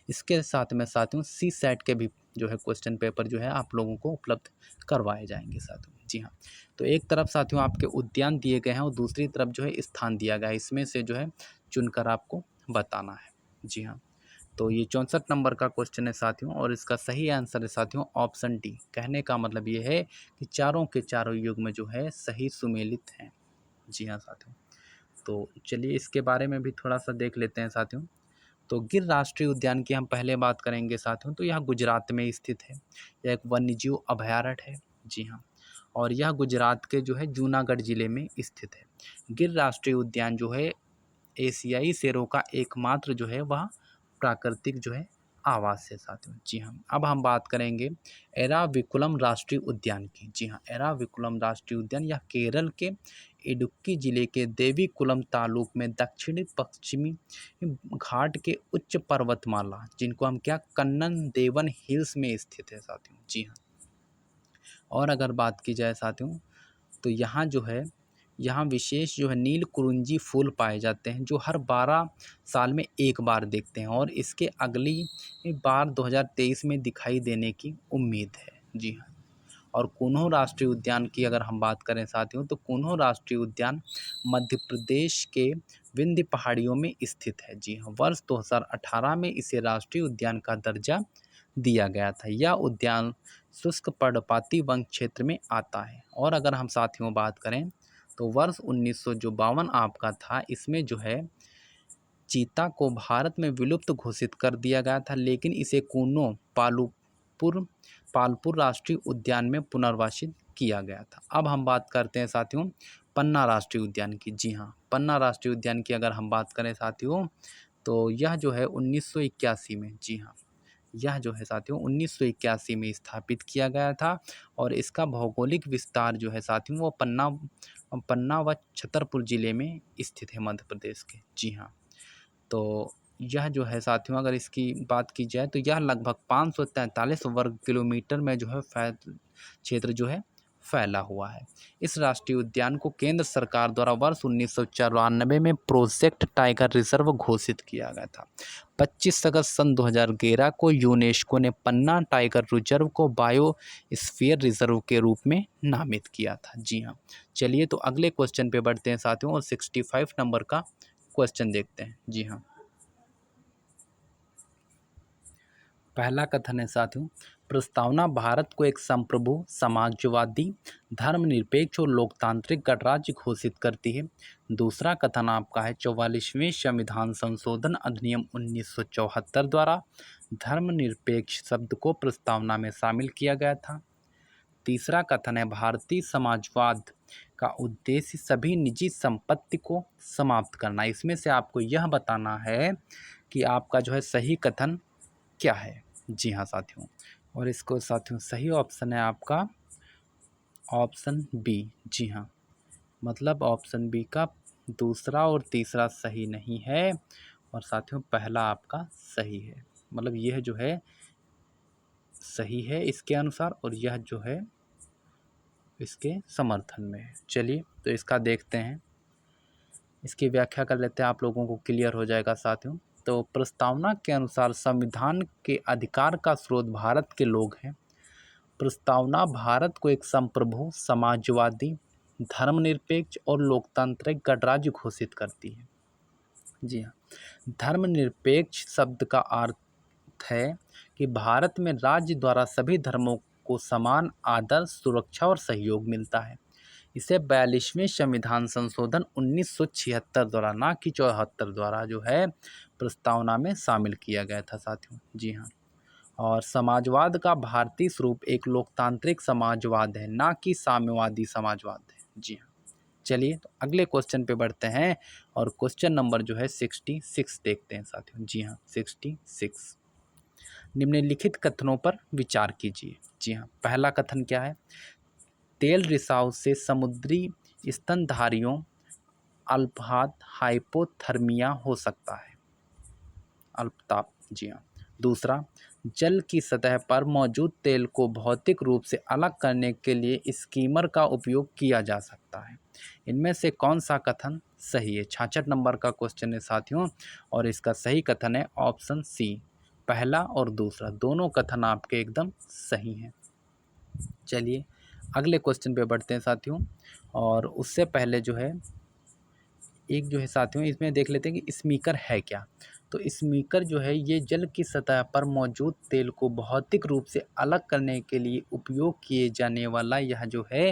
इसके साथ में साथियों सी सेट के भी जो है क्वेश्चन पेपर जो है आप लोगों को उपलब्ध करवाए जाएंगे साथियों। जी हाँ, तो एक तरफ साथियों आपके उद्यान दिए गए हैं और दूसरी तरफ जो है स्थान दिया गया है, इसमें से जो है चुनकर आपको बताना है। जी हाँ, तो ये 64 नंबर का क्वेश्चन है साथियों, और इसका सही आंसर है साथियों ऑप्शन डी। कहने का मतलब ये है कि चारों के चारों युग्म जो है सही सुमेलित हैं। जी हाँ साथियों, तो चलिए इसके बारे में भी थोड़ा सा देख लेते हैं साथियों। तो गिर राष्ट्रीय उद्यान की हम पहले बात करेंगे साथियों, तो यह गुजरात में स्थित है। यह एक वन्यजीव अभयारण्य है। जी हाँ, और यह गुजरात के जो है जूनागढ़ जिले में स्थित है। गिर राष्ट्रीय उद्यान जो है एशियाई शेरों का एकमात्र जो है वह प्राकृतिक जो है आवास है साथियों। जी हाँ, अब हम बात करेंगे एराविकुलम राष्ट्रीय उद्यान की। जी हाँ, एराविकुलम राष्ट्रीय उद्यान यह केरल के इडुक्की जिले के देवीकुलम तालुक में दक्षिणी पश्चिमी घाट के उच्च पर्वतमाला, जिनको हम क्या कन्नन देवन हिल्स में स्थित है साथियों। जी हाँ, और अगर बात की जाए साथियों, तो यहाँ जो है यहाँ विशेष जो है नील कुरुंजी फूल पाए जाते हैं, जो हर 12 साल में एक बार देखते हैं, और इसके अगली बार 2023 में दिखाई देने की उम्मीद है। जी हाँ, और कुन्हो राष्ट्रीय उद्यान की अगर हम बात करें साथियों, तो कुन्हो राष्ट्रीय उद्यान मध्य प्रदेश के विंध्य पहाड़ियों में स्थित है। जी हाँ, वर्ष 2018 में इसे राष्ट्रीय उद्यान का दर्जा दिया गया था। यह उद्यान शुष्क पर्णपाती वन क्षेत्र में आता है। और अगर हम साथियों बात करें, तो वर्ष 1952 आपका था, इसमें जो है चीता को भारत में विलुप्त घोषित कर दिया गया था, लेकिन इसे कुन्नो पालपुर राष्ट्रीय उद्यान में पुनर्वासित किया गया था। अब हम बात करते हैं साथियों पन्ना राष्ट्रीय उद्यान की। जी हाँ, पन्ना राष्ट्रीय उद्यान की अगर हम बात करें साथियों, तो यह जो है 1981 में, जी हाँ, यह जो है साथियों 1981 में स्थापित किया गया था, और इसका भौगोलिक विस्तार जो है साथियों वो पन्ना व छतरपुर ज़िले में स्थित है मध्य प्रदेश के। जी हाँ, तो यह जो है साथियों अगर इसकी बात की जाए, तो यह लगभग 543 वर्ग किलोमीटर में जो है क्षेत्र जो है फैला हुआ है। इस राष्ट्रीय उद्यान को केंद्र सरकार द्वारा वर्ष 1994 में प्रोजेक्ट टाइगर रिजर्व घोषित किया गया था। 25 अगस्त सन 2011 को यूनेस्को ने पन्ना टाइगर रिजर्व को बायोस्फीयर रिजर्व के रूप में नामित किया था। जी हाँ, चलिए तो अगले क्वेश्चन पे बढ़ते हैं साथियों, और 65 नंबर का क्वेश्चन देखते हैं। जी हाँ, पहला कथन है साथियों, प्रस्तावना भारत को एक संप्रभु समाजवादी धर्मनिरपेक्ष और लोकतांत्रिक गणराज्य घोषित करती है। दूसरा कथन आपका है 44वें संविधान संशोधन अधिनियम 1974 द्वारा धर्मनिरपेक्ष शब्द को प्रस्तावना में शामिल किया गया था। तीसरा कथन है भारतीय समाजवाद का उद्देश्य सभी निजी संपत्ति को समाप्त करना। इसमें से आपको यह बताना है कि आपका जो है सही कथन क्या है। जी हाँ साथियों, और इसको साथियों सही ऑप्शन है आपका ऑप्शन बी। जी हाँ, मतलब ऑप्शन बी का दूसरा और तीसरा सही नहीं है, और साथियों पहला आपका सही है। मतलब यह जो है सही है इसके अनुसार, और यह जो है इसके समर्थन में है। चलिए तो इसका देखते हैं, इसकी व्याख्या कर लेते हैं, आप लोगों को क्लियर हो जाएगा साथियों। तो प्रस्तावना के अनुसार संविधान के अधिकार का स्रोत भारत के लोग हैं। प्रस्तावना भारत को एक संप्रभु समाजवादी धर्मनिरपेक्ष और लोकतांत्रिक गणराज्य घोषित करती है। जी हाँ, धर्मनिरपेक्ष शब्द का अर्थ अर्थ है कि भारत में राज्य द्वारा सभी धर्मों को समान आदर, सुरक्षा और सहयोग मिलता है। इसे 42वें संविधान संशोधन 1976 द्वारा, ना कि 74 द्वारा जो है प्रस्तावना में शामिल किया गया था साथियों। जी हाँ। और समाजवाद का भारतीय स्वरूप एक लोकतांत्रिक समाजवाद है, ना कि साम्यवादी समाजवाद है। जी हाँ। चलिए तो अगले क्वेश्चन पे बढ़ते हैं और क्वेश्चन नंबर जो है 66 देखते हैं साथियों। जी हाँ 66। निम्नलिखित कथनों पर विचार कीजिए। जी हाँ, पहला कथन क्या है? तेल रिसाव से समुद्री स्तनधारियों अल्पहात हाइपोथर्मिया हो सकता है, अल्पताप। जी हाँ। दूसरा, जल की सतह पर मौजूद तेल को भौतिक रूप से अलग करने के लिए स्कीमर का उपयोग किया जा सकता है। इनमें से कौन सा कथन सही है? 66 नंबर का क्वेश्चन है साथियों और इसका सही कथन है ऑप्शन सी। पहला और दूसरा दोनों कथन आपके एकदम सही हैं। चलिए अगले क्वेश्चन पे बढ़ते हैं साथियों और उससे पहले जो है एक जो है साथियों इसमें देख लेते हैं कि स्मीकर है क्या। तो स्मीकर जो है ये जल की सतह पर मौजूद तेल को भौतिक रूप से अलग करने के लिए उपयोग किए जाने वाला यह जो है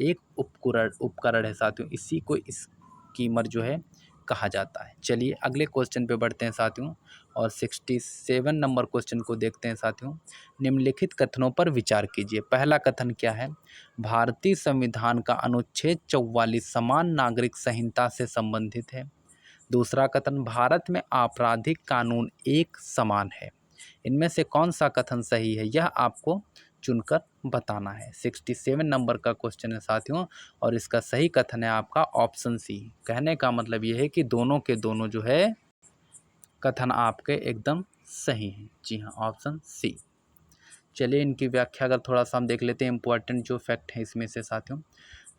एक उपकरण है साथियों। इसी को स्कीमर जो है कहा जाता है। चलिए अगले क्वेश्चन पे बढ़ते हैं साथियों और 67 नंबर क्वेश्चन को देखते हैं साथियों। निम्नलिखित कथनों पर विचार कीजिए। पहला कथन क्या है? भारतीय संविधान का अनुच्छेद 44 समान नागरिक संहिता से संबंधित है। दूसरा कथन, भारत में आपराधिक कानून एक समान है। इनमें से कौन सा कथन सही है यह आपको चुनकर बताना है। 67 नंबर का क्वेश्चन है साथियों और इसका सही कथन है आपका ऑप्शन सी। कहने का मतलब यह है कि दोनों के दोनों जो है कथन आपके एकदम सही हैं। जी हाँ ऑप्शन सी। चलिए इनकी व्याख्या अगर थोड़ा सा हम देख लेते हैं, इंपॉर्टेंट जो फैक्ट है इसमें से साथियों।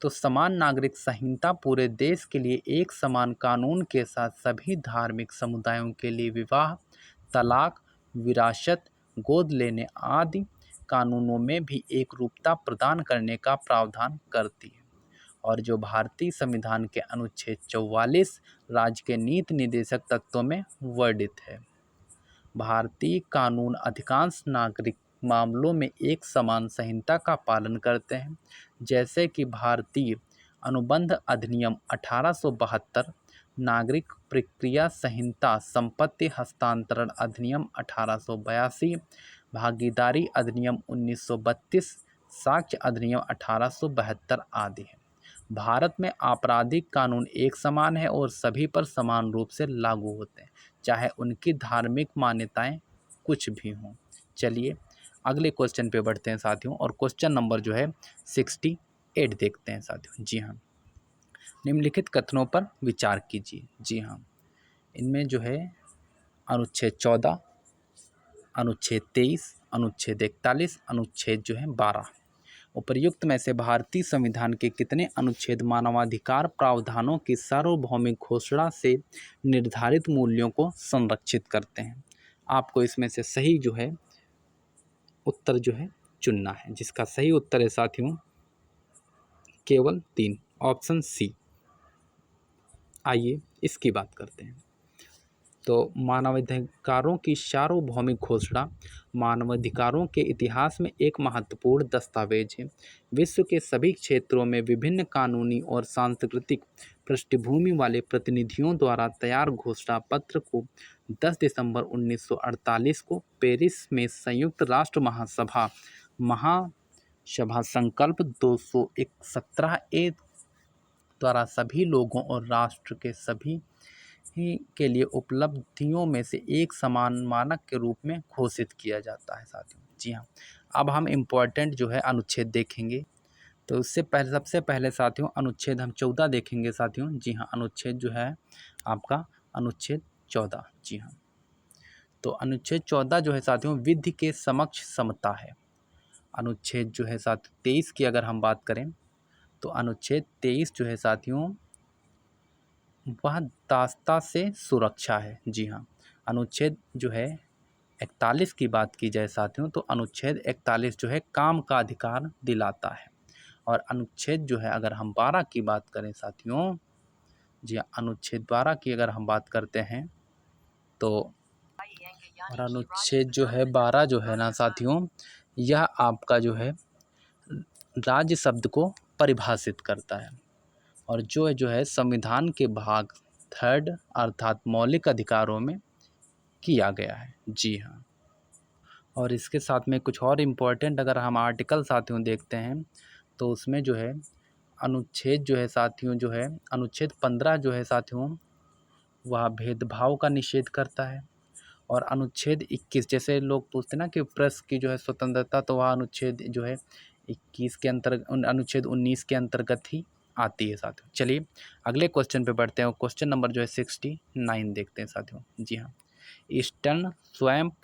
तो समान नागरिक संहिता पूरे देश के लिए एक समान कानून के साथ सभी धार्मिक समुदायों के लिए विवाह, तलाक, विरासत, गोद लेने आदि कानूनों में भी एक रूपता प्रदान करने का प्रावधान करती है। और जो भारतीय संविधान के अनुच्छेद 44 राज्य के नीति निर्देशक तत्वों में वर्णित है। भारतीय कानून अधिकांश नागरिक मामलों में एक समान संहिता का पालन करते हैं, जैसे कि भारतीय अनुबंध अधिनियम 1872, नागरिक प्रक्रिया संहिता, संपत्ति हस्तांतरण अधिनियम 1882, भागीदारी अधिनियम 1932, साक्ष्य अधिनियम 1872 आदि है। भारत में आपराधिक कानून एक समान है और सभी पर समान रूप से लागू होते हैं, चाहे उनकी धार्मिक मान्यताएं कुछ भी हों। चलिए अगले क्वेश्चन पे बढ़ते हैं साथियों और क्वेश्चन नंबर जो है 68 देखते हैं साथियों। जी हाँ, निम्नलिखित कथनों पर विचार कीजिए। जी हाँ, इनमें जो है अनुच्छेद 14, अनुच्छेद 23, अनुच्छेद 41, अनुच्छेद जो है 12, उपर्युक्त में से भारतीय संविधान के कितने अनुच्छेद मानवाधिकार प्रावधानों की सार्वभौमिक घोषणा से निर्धारित मूल्यों को संरक्षित करते हैं? आपको इसमें से सही जो है उत्तर जो है चुनना है, जिसका सही उत्तर है साथियों केवल 3, ऑप्शन सी। आइए इसकी बात करते हैं। तो मानवाधिकारों की सार्वभौमिक घोषणा मानवाधिकारों के इतिहास में एक महत्वपूर्ण दस्तावेज है। विश्व के सभी क्षेत्रों में विभिन्न कानूनी और सांस्कृतिक पृष्ठभूमि वाले प्रतिनिधियों द्वारा तैयार घोषणा पत्र को 10 दिसंबर 1948 को पेरिस में संयुक्त राष्ट्र महासभा संकल्प 217 द्वारा सभी लोगों और राष्ट्र के सभी के लिए उपलब्धियों में से एक समान मानक के रूप में घोषित किया जाता है साथियों। जी हाँ, अब हम इम्पोर्टेंट जो है अनुच्छेद देखेंगे। तो उससे पहले सबसे पहले साथियों अनुच्छेद हम 14 देखेंगे साथियों। जी हाँ, अनुच्छेद जो है आपका अनुच्छेद 14। जी हाँ, तो अनुच्छेद 14 जो है साथियों विधि के समक्ष समता है। अनुच्छेद जो है साथ 23 की अगर हम बात करें तो अनुच्छेद 23 जो है साथियों वह दासता से सुरक्षा है। जी हाँ, अनुच्छेद जो है 41 की बात की जाए साथियों तो अनुच्छेद 41 जो है काम का अधिकार दिलाता है। और अनुच्छेद जो है अगर हम 12 की बात करें साथियों, जी हाँ अनुच्छेद 12 की अगर हम बात करते हैं तो और अनुच्छेद जो है 12 जो है ना साथियों, यह आपका जो है राज्य शब्द को परिभाषित करता है और जो है संविधान के भाग 3 अर्थात मौलिक अधिकारों में किया गया है। जी हाँ। और इसके साथ में कुछ और इम्पोर्टेंट अगर हम आर्टिकल साथियों देखते हैं तो उसमें जो है अनुच्छेद जो है साथियों जो है अनुच्छेद 15 जो है साथियों वह भेदभाव का निषेध करता है। और अनुच्छेद 21 जैसे लोग पूछते हैं ना कि प्रेस की जो है स्वतंत्रता, तो वह अनुच्छेद जो है 21 के अंतर्गत अनुच्छेद 19 के अंतर्गत ही आती है साथियों। चलिए अगले क्वेश्चन पे बढ़ते हैं और क्वेश्चन नंबर जो है 69 देखते हैं साथियों। जी हाँ। ईस्टर्न स्वैम्प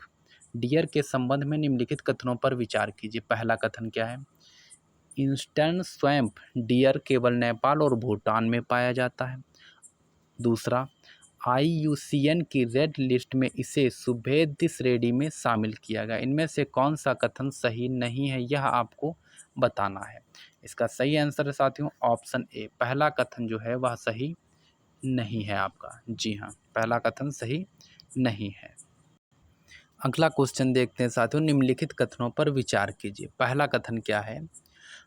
डियर के संबंध में निम्नलिखित कथनों पर विचार कीजिए। पहला कथन क्या है? ईस्टर्न स्वैम्प डियर केवल नेपाल और भूटान में पाया जाता है। दूसरा, IUCN की रेड लिस्ट में इसे सुभेद्य श्रेणी में शामिल किया गया। इनमें से कौन सा कथन सही नहीं है, यह आपको बताना है। इसका सही आंसर है साथियों ऑप्शन ए, पहला कथन जो है वह सही नहीं है आपका। जी हाँ, पहला कथन सही नहीं है। अगला क्वेश्चन देखते हैं साथियों, निम्नलिखित कथनों पर विचार कीजिए। पहला कथन क्या है?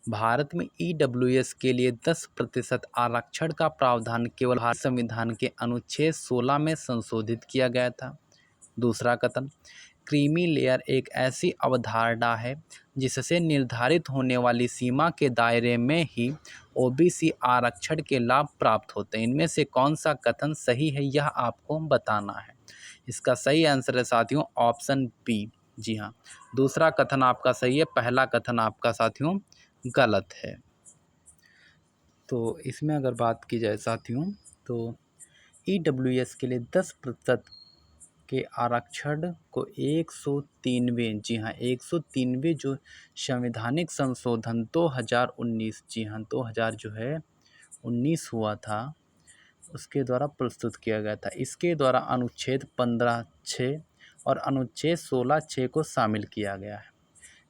भारत में EWS के लिए 10% आरक्षण का प्रावधान केवल भारत संविधान के अनुच्छेद 16 में संशोधित किया गया था। दूसरा कथन, क्रीमी लेयर एक ऐसी अवधारणा है जिससे निर्धारित होने वाली सीमा के दायरे में ही OBC आरक्षण के लाभ प्राप्त होते हैं। इनमें से कौन सा कथन सही है, यह आपको बताना है। इसका सही आंसर है साथियों ऑप्शन बी। जी हाँ, दूसरा कथन आपका सही है, पहला कथन आपका साथियों गलत है। तो इसमें अगर बात की जाए साथियों तो EWS के लिए 10% के आरक्षण को 103वें, जी हाँ 103वें जो संवैधानिक संशोधन 2019, जी हाँ 2000 जो है 19 हुआ था, उसके द्वारा प्रस्तुत किया गया था। इसके द्वारा अनुच्छेद 15(6) और अनुच्छेद 16(6) को शामिल किया गया है।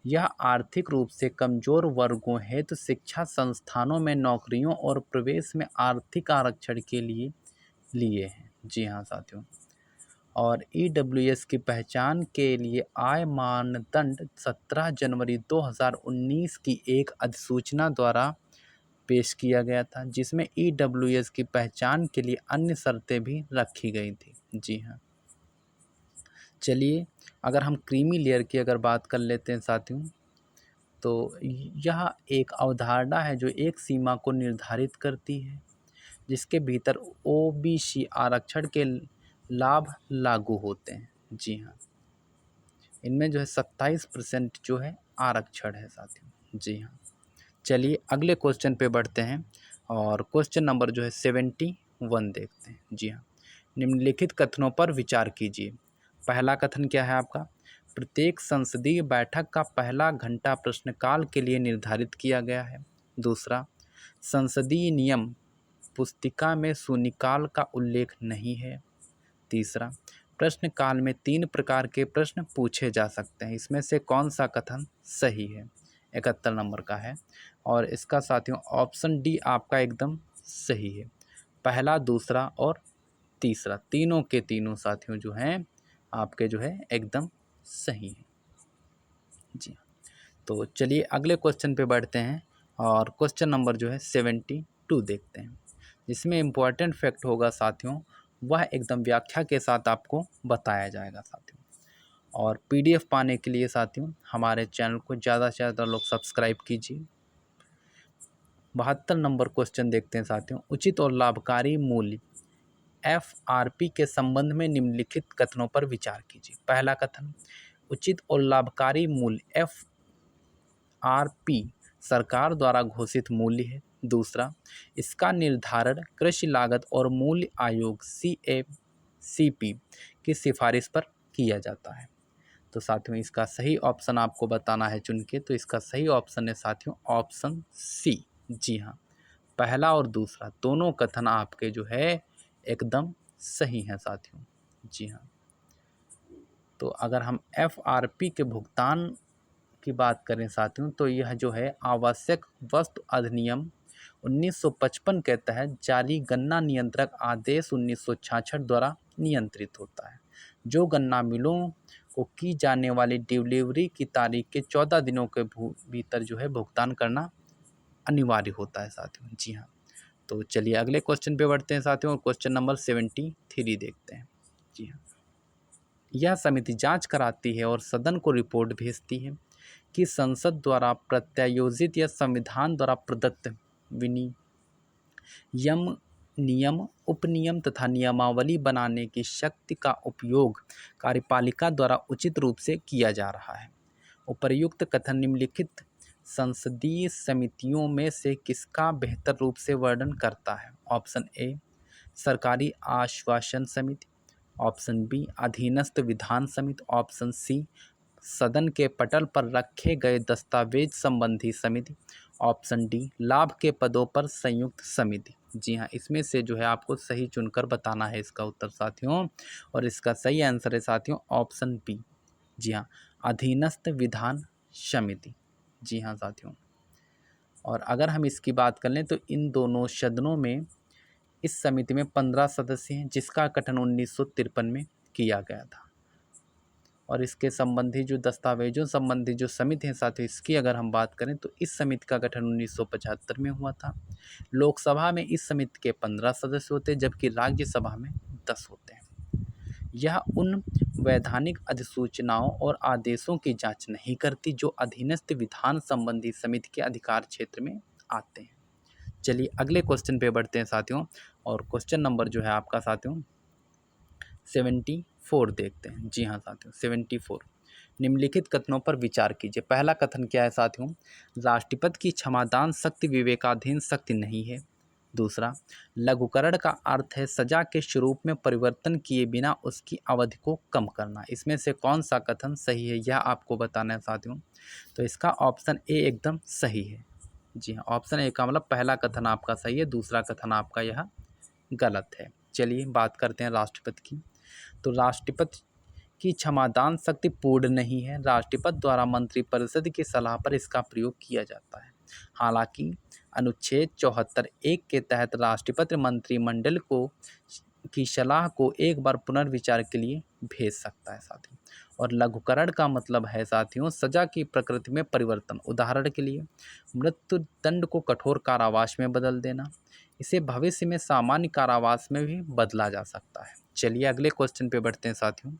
यह आर्थिक रूप से कमजोर वर्गों हेतु शिक्षा संस्थानों में नौकरियों और प्रवेश में आर्थिक आरक्षण के लिए हैं। जी हाँ साथियों। और EWS की पहचान के लिए आय मानदंड 17 जनवरी 2019 की एक अधिसूचना द्वारा पेश किया गया था, जिसमें EWS की पहचान के लिए अन्य शर्तें भी रखी गई थी। जी हाँ। चलिए अगर हम क्रीमी लेयर की अगर बात कर लेते हैं साथियों, तो यह एक अवधारणा है जो एक सीमा को निर्धारित करती है जिसके भीतर OBC आरक्षण के लाभ लागू होते हैं। जी हाँ, इनमें जो है 27% जो है आरक्षण है साथियों। जी हाँ। चलिए अगले क्वेश्चन पे बढ़ते हैं और क्वेश्चन नंबर जो है 71 देखते हैं। जी हाँ, निम्नलिखित कथनों पर विचार कीजिए। पहला कथन क्या है आपका? प्रत्येक संसदीय बैठक का पहला घंटा प्रश्नकाल के लिए निर्धारित किया गया है। दूसरा, संसदीय नियम पुस्तिका में शून्यकाल का उल्लेख नहीं है। तीसरा, प्रश्नकाल में 3 प्रकार के प्रश्न पूछे जा सकते हैं। इसमें से कौन सा कथन सही है? 71 नंबर का है और इसका साथियों ऑप्शन डी आपका एकदम सही है। पहला, दूसरा और तीसरा, तीनों के तीनों साथियों जो हैं आपके जो है एकदम सही है। जी, तो चलिए अगले क्वेश्चन पे बढ़ते हैं और क्वेश्चन नंबर जो है 72 देखते हैं, जिसमें इम्पोर्टेंट फैक्ट होगा साथियों, वह एकदम व्याख्या के साथ आपको बताया जाएगा साथियों। और PDF पाने के लिए साथियों हमारे चैनल को ज़्यादा से ज़्यादा लोग सब्सक्राइब कीजिए। 72 नंबर क्वेश्चन देखते हैं साथियों, उचित और लाभकारी मूल्य FRP के संबंध में निम्नलिखित कथनों पर विचार कीजिए। पहला कथन, उचित और लाभकारी मूल्य FRP सरकार द्वारा घोषित मूल्य है। दूसरा, इसका निर्धारण कृषि लागत और मूल्य आयोग CACP की सिफारिश पर किया जाता है। तो साथियों इसका सही ऑप्शन आपको बताना है चुन के, तो इसका सही ऑप्शन है साथियों ऑप्शन सी। जी हाँ, पहला और दूसरा दोनों कथन आपके जो है एकदम सही हैं साथियों। जी हाँ, तो अगर हम FRP के भुगतान की बात करें साथियों, तो यह जो है आवश्यक वस्तु अधिनियम 1955 के तहत जारी गन्ना नियंत्रक आदेश 1966 द्वारा नियंत्रित होता है, जो गन्ना मिलों को की जाने वाली डिलीवरी की तारीख के 14 दिनों के भीतर जो है भुगतान करना अनिवार्य होता है साथियों। जी हाँ, तो चलिए अगले क्वेश्चन पे बढ़ते हैं साथियों, और क्वेश्चन नंबर 73 देखते हैं। जी हाँ, यह समिति जांच कराती है और सदन को रिपोर्ट भेजती है कि संसद द्वारा प्रत्यायोजित या संविधान द्वारा प्रदत्त विनियम, नियम, उपनियम तथा नियमावली बनाने की शक्ति का उपयोग कार्यपालिका द्वारा उचित रूप से किया जा रहा है। उपर्युक्त कथन निम्नलिखित संसदीय समितियों में से किसका बेहतर रूप से वर्णन करता है? ऑप्शन ए सरकारी आश्वासन समिति, ऑप्शन बी अधीनस्थ विधान समिति, ऑप्शन सी सदन के पटल पर रखे गए दस्तावेज संबंधी समिति, ऑप्शन डी लाभ के पदों पर संयुक्त समिति। जी हाँ, इसमें से जो है आपको सही चुनकर बताना है इसका उत्तर साथियों, और इसका सही आंसर है साथियों ऑप्शन बी। जी हाँ, अधीनस्थ विधान समिति। जी हाँ साथियों, और अगर हम इसकी बात कर लें तो इन दोनों सदनों में इस समिति में 15 सदस्य हैं, जिसका गठन 1953 में किया गया था। और इसके संबंधी जो दस्तावेजों संबंधी जो समिति है साथियों, इसकी अगर हम बात करें तो इस समिति का गठन 1975 में हुआ था। लोकसभा में इस समिति के 15 सदस्य होते हैं, जबकि राज्यसभा में 10 होते हैं। यह उन वैधानिक अधिसूचनाओं और आदेशों की जांच नहीं करती जो अधीनस्थ विधान संबंधी समिति के अधिकार क्षेत्र में आते हैं। चलिए अगले क्वेश्चन पे बढ़ते हैं साथियों, और क्वेश्चन नंबर जो है आपका साथियों 74 देखते हैं। जी हाँ साथियों 74, निम्नलिखित कथनों पर विचार कीजिए। पहला कथन क्या है साथियों? राष्ट्रपति की क्षमादान शक्ति विवेकाधीन शक्ति नहीं है। दूसरा, लघुकरण का अर्थ है सजा के स्वरूप में परिवर्तन किए बिना उसकी अवधि को कम करना। इसमें से कौन सा कथन सही है यह आपको बताना है साथियों। तो इसका ऑप्शन ए एकदम सही है। जी हाँ, ऑप्शन ए का मतलब पहला कथन आपका सही है, दूसरा कथन आपका यह गलत है। चलिए बात करते हैं राष्ट्रपति की। तो राष्ट्रपति की क्षमादान शक्ति पूर्ण नहीं है। राष्ट्रपति द्वारा मंत्रिपरिषद की सलाह पर इसका प्रयोग किया जाता है। हालांकि अनुच्छेद 74(1) के तहत राष्ट्रपति मंत्रिमंडल को की सलाह को एक बार पुनर्विचार के लिए भेज सकता है साथियों। और लघुकरण का मतलब है साथियों सजा की प्रकृति में परिवर्तन। उदाहरण के लिए मृत्यु दंड को कठोर कारावास में बदल देना। इसे भविष्य में सामान्य कारावास में भी बदला जा सकता है। चलिए अगले क्वेश्चन पे बढ़ते हैं साथियों,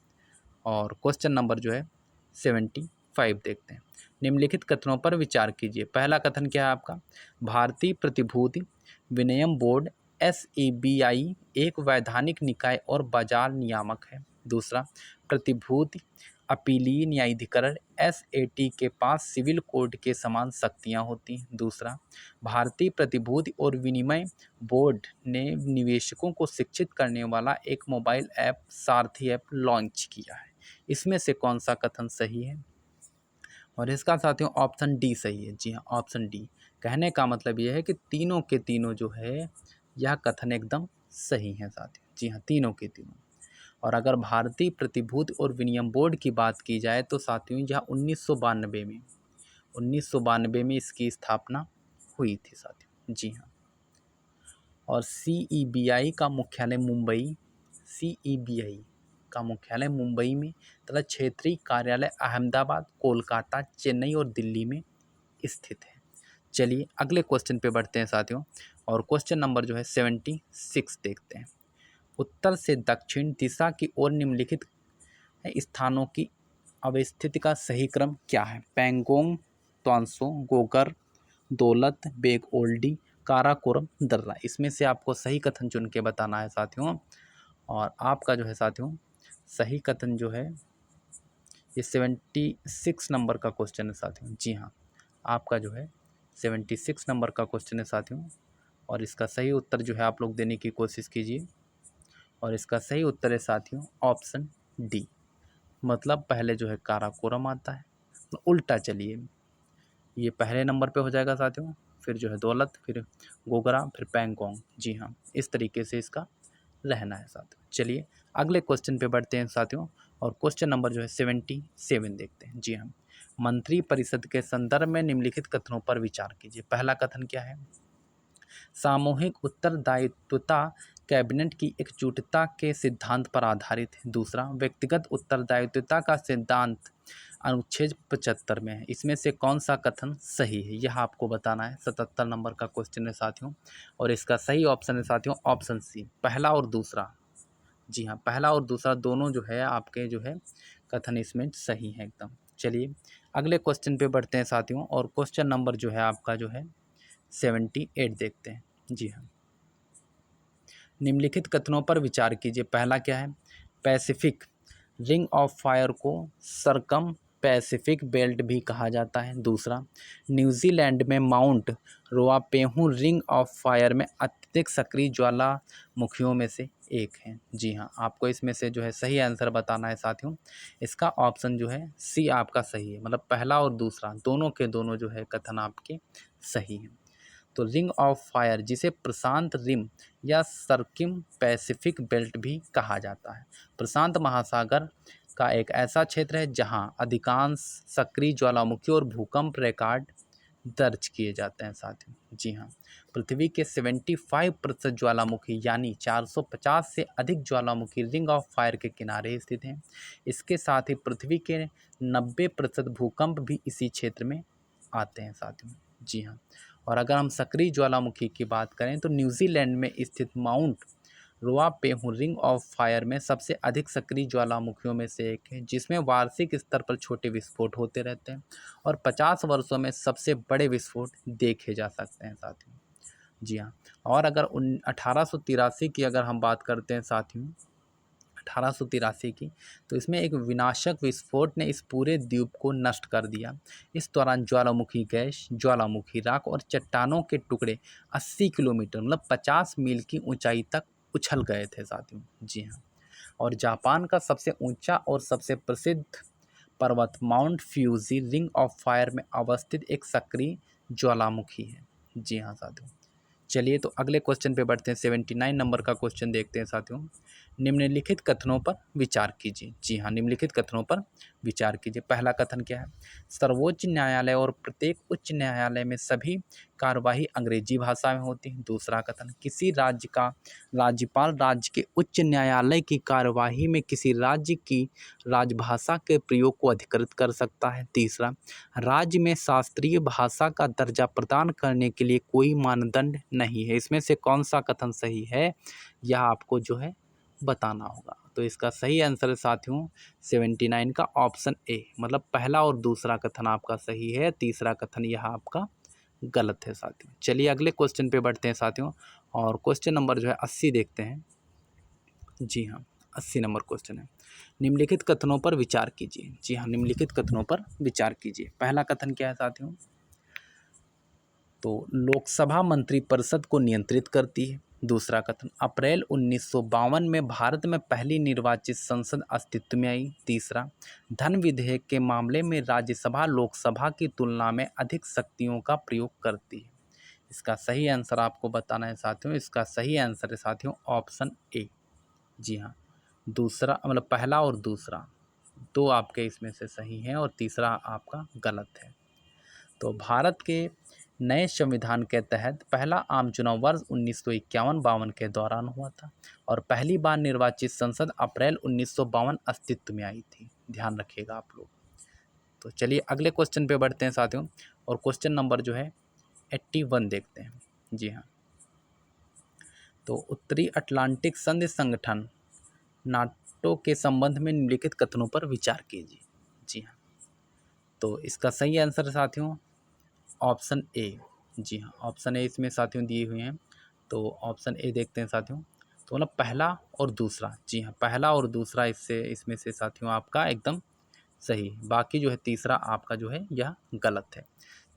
और क्वेश्चन नंबर जो है 75 देखते हैं। निम्नलिखित कथनों पर विचार कीजिए। पहला कथन क्या है आपका? भारतीय प्रतिभूति विनिमय बोर्ड SEBI एक वैधानिक निकाय और बाजार नियामक है। दूसरा, प्रतिभूति अपीलीय न्यायाधिकरण SAT के पास सिविल कोर्ट के समान शक्तियां होती हैं। दूसरा, भारतीय प्रतिभूति और विनिमय बोर्ड ने निवेशकों को शिक्षित करने वाला एक मोबाइल ऐप सारथी ऐप लॉन्च किया है। इसमें से कौन सा कथन सही है? और इसका साथियों ऑप्शन डी सही है। जी हाँ, ऑप्शन डी। कहने का मतलब यह है कि तीनों के तीनों जो है यह कथन एकदम सही है साथियों। जी हाँ, तीनों के तीनों। और अगर भारतीय प्रतिभूति और विनिमय बोर्ड की बात की जाए तो साथियों यह 1992 में इसकी स्थापना हुई थी साथियों। जी हाँ, और CEBI का मुख्यालय मुंबई में तथा क्षेत्रीय कार्यालय अहमदाबाद, कोलकाता, चेन्नई और दिल्ली में स्थित है। चलिए अगले क्वेश्चन पे बढ़ते हैं साथियों, और क्वेश्चन नंबर जो है 76 देखते हैं। उत्तर से दक्षिण दिशा की ओर निम्नलिखित स्थानों की अवस्थिति का सही क्रम क्या है? पैंगोंग त्वांसो, गोगर, दौलत बेग ओल्डी, काराकोरम, दर्रा। इसमें से आपको सही कथन चुन के बताना है साथियों, और आपका जो है साथियों सही कथन जो है ये 76 नंबर का क्वेश्चन है साथियों। जी हाँ, आपका जो है 76 नंबर का क्वेश्चन है साथियों, और इसका सही उत्तर जो है आप लोग देने की कोशिश कीजिए। और इसका सही उत्तर है साथियों ऑप्शन डी, मतलब पहले जो है काराकोरम आता है। तो उल्टा चलिए, ये पहले नंबर पे हो जाएगा साथियों, फिर जो है दौलत, फिर गोगरा, फिर पैंगोंग। जी हाँ, इस तरीके से इसका रहना है साथियों। चलिए अगले क्वेश्चन पे बढ़ते हैं साथियों, और क्वेश्चन नंबर जो है 77 देखते हैं। जी हाँ, मंत्री परिषद के संदर्भ में निम्नलिखित कथनों पर विचार कीजिए। पहला कथन क्या है? सामूहिक उत्तरदायित्वता कैबिनेट की एकजुटता के सिद्धांत पर आधारित है। दूसरा, व्यक्तिगत उत्तरदायित्वता का सिद्धांत अनुच्छेद 75 में है। इसमें से कौन सा कथन सही है, यह आपको बताना है। 77 नंबर का क्वेश्चन है साथियों, और इसका सही ऑप्शन है साथियों ऑप्शन सी, पहला और दूसरा। जी हाँ, पहला और दूसरा दोनों जो है आपके जो है कथन इसमें सही है एकदम। चलिए अगले क्वेश्चन पे बढ़ते हैं साथियों, और क्वेश्चन नंबर जो है आपका जो है 78 देखते हैं। जी हाँ, निम्नलिखित कथनों पर विचार कीजिए। पहला क्या है, पैसिफिक रिंग ऑफ फायर को सरकम पैसिफिक बेल्ट भी कहा जाता है। दूसरा, न्यूजीलैंड में माउंट रुआपेहू रिंग ऑफ फायर में अत्यधिक सक्रिय ज्वालामुखियों में से एक है। जी हाँ, आपको इसमें से जो है सही आंसर बताना है साथियों। इसका ऑप्शन जो है सी आपका सही है, मतलब पहला और दूसरा दोनों के दोनों जो है कथन आपके सही हैं। तो रिंग ऑफ फायर जिसे प्रशांत रिम या सर्किम पैसिफिक बेल्ट भी कहा जाता है, प्रशांत महासागर का एक ऐसा क्षेत्र है जहां अधिकांश सक्रिय ज्वालामुखी और भूकंप रिकॉर्ड दर्ज किए जाते हैं साथियों। जी हाँ, पृथ्वी के 75% ज्वालामुखी यानी 450 से अधिक ज्वालामुखी रिंग ऑफ फायर के किनारे स्थित हैं। इसके साथ ही पृथ्वी के 90% भूकंप भी इसी क्षेत्र में आते हैं साथियों। जी हाँ, और अगर हम सक्रिय ज्वालामुखी की बात करें तो न्यूजीलैंड में स्थित माउंट रुआपेहू रिंग ऑफ फायर में सबसे अधिक सक्रिय ज्वालामुखियों में से एक है, जिसमें वार्षिक स्तर पर छोटे विस्फोट होते रहते हैं और 50 वर्षों में सबसे बड़े विस्फोट देखे जा सकते हैं साथियों। जी हाँ, और अगर 1883 की अगर हम बात करते हैं साथियों, 1883 की, तो इसमें एक विनाशक विस्फोट ने इस पूरे द्वीप को नष्ट कर दिया। इस दौरान ज्वालामुखी गैस, ज्वालामुखी राख और चट्टानों के टुकड़े 80 किलोमीटर मतलब 50 मील की ऊंचाई तक उछल गए थे साथियों। जी हाँ, और जापान का सबसे ऊंचा और सबसे प्रसिद्ध पर्वत Mount Fuji ring of fire में अवस्थित एक सक्रिय ज्वालामुखी है। जी हाँ साथियों, चलिए तो अगले क्वेश्चन पे बढ़ते हैं। 79 नंबर का क्वेश्चन देखते हैं साथियों। निम्नलिखित कथनों पर विचार कीजिए। जी हाँ, निम्नलिखित कथनों पर विचार कीजिए। पहला कथन क्या है, सर्वोच्च न्यायालय और प्रत्येक उच्च न्यायालय में सभी कार्यवाही अंग्रेजी भाषा में होती है। दूसरा कथन, किसी राज्य का राज्यपाल राज्य के उच्च न्यायालय की कार्यवाही में किसी राज्य की राजभाषा के प्रयोग को अधिकृत कर सकता है। तीसरा, राज्य में शास्त्रीय भाषा का दर्जा प्रदान करने के लिए कोई मानदंड नहीं है। इसमें से कौन सा कथन सही है, यह आपको जो है बताना होगा। तो इसका सही आंसर है साथियों 79 का ऑप्शन ए, मतलब पहला और दूसरा कथन आपका सही है, तीसरा कथन यह आपका गलत है साथियों। चलिए अगले क्वेश्चन पे बढ़ते हैं साथियों, और क्वेश्चन नंबर जो है 80 देखते हैं। जी हाँ, 80 नंबर क्वेश्चन है, निम्नलिखित कथनों पर विचार कीजिए। जी हाँ, निम्नलिखित कथनों पर विचार कीजिए। पहला कथन क्या है साथियों, तो लोकसभा मंत्रिपरिषद को नियंत्रित करती है। दूसरा कथन, अप्रैल 1952 में भारत में पहली निर्वाचित संसद अस्तित्व में आई। तीसरा, धन विधेयक के मामले में राज्यसभा लोकसभा की तुलना में अधिक शक्तियों का प्रयोग करती है। इसका सही आंसर आपको बताना है साथियों। इसका सही आंसर है साथियों ऑप्शन ए। जी हाँ, दूसरा मतलब पहला और दूसरा दो आपके इसमें से सही हैं और तीसरा आपका गलत है। तो भारत के नए संविधान के तहत पहला आम चुनाव वर्ष 1951-52 के दौरान हुआ था और पहली बार निर्वाचित संसद अप्रैल 1952 अस्तित्व में आई थी। ध्यान रखिएगा आप लोग। तो चलिए अगले क्वेश्चन पे बढ़ते हैं साथियों, और क्वेश्चन नंबर जो है 81 देखते हैं। जी हाँ, तो उत्तरी अटलांटिक संधि संगठन नाटो के संबंध में निम्नलिखित कथनों पर विचार कीजिए। जी हाँ, तो इसका सही आंसर साथियों ऑप्शन ए। जी हाँ, ऑप्शन ए इसमें साथियों दिए हुए हैं, तो ऑप्शन ए देखते हैं साथियों। तो मतलब पहला और दूसरा, जी हाँ, पहला और दूसरा इसमें से साथियों आपका एकदम सही, बाकी जो है तीसरा आपका जो है यह गलत है।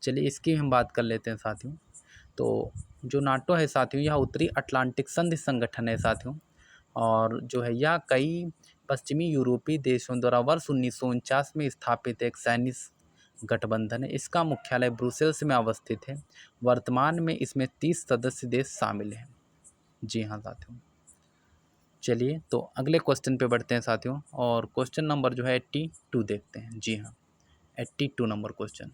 चलिए इसकी हम बात कर लेते हैं साथियों। तो जो नाटो है साथियों, यह उत्तरी अटलांटिक संधि संगठन है साथियों, और जो है यह कई पश्चिमी यूरोपीय देशों द्वारा वर्ष 1949 में स्थापित एक सैन्य गठबंधन है। इसका मुख्यालय ब्रुसेल्स में अवस्थित है। वर्तमान में इसमें 30 सदस्य देश शामिल हैं। जी हाँ साथियों, चलिए तो अगले क्वेश्चन पे बढ़ते हैं साथियों, और क्वेश्चन नंबर जो है 82 देखते हैं। जी हाँ, 82 नंबर क्वेश्चन,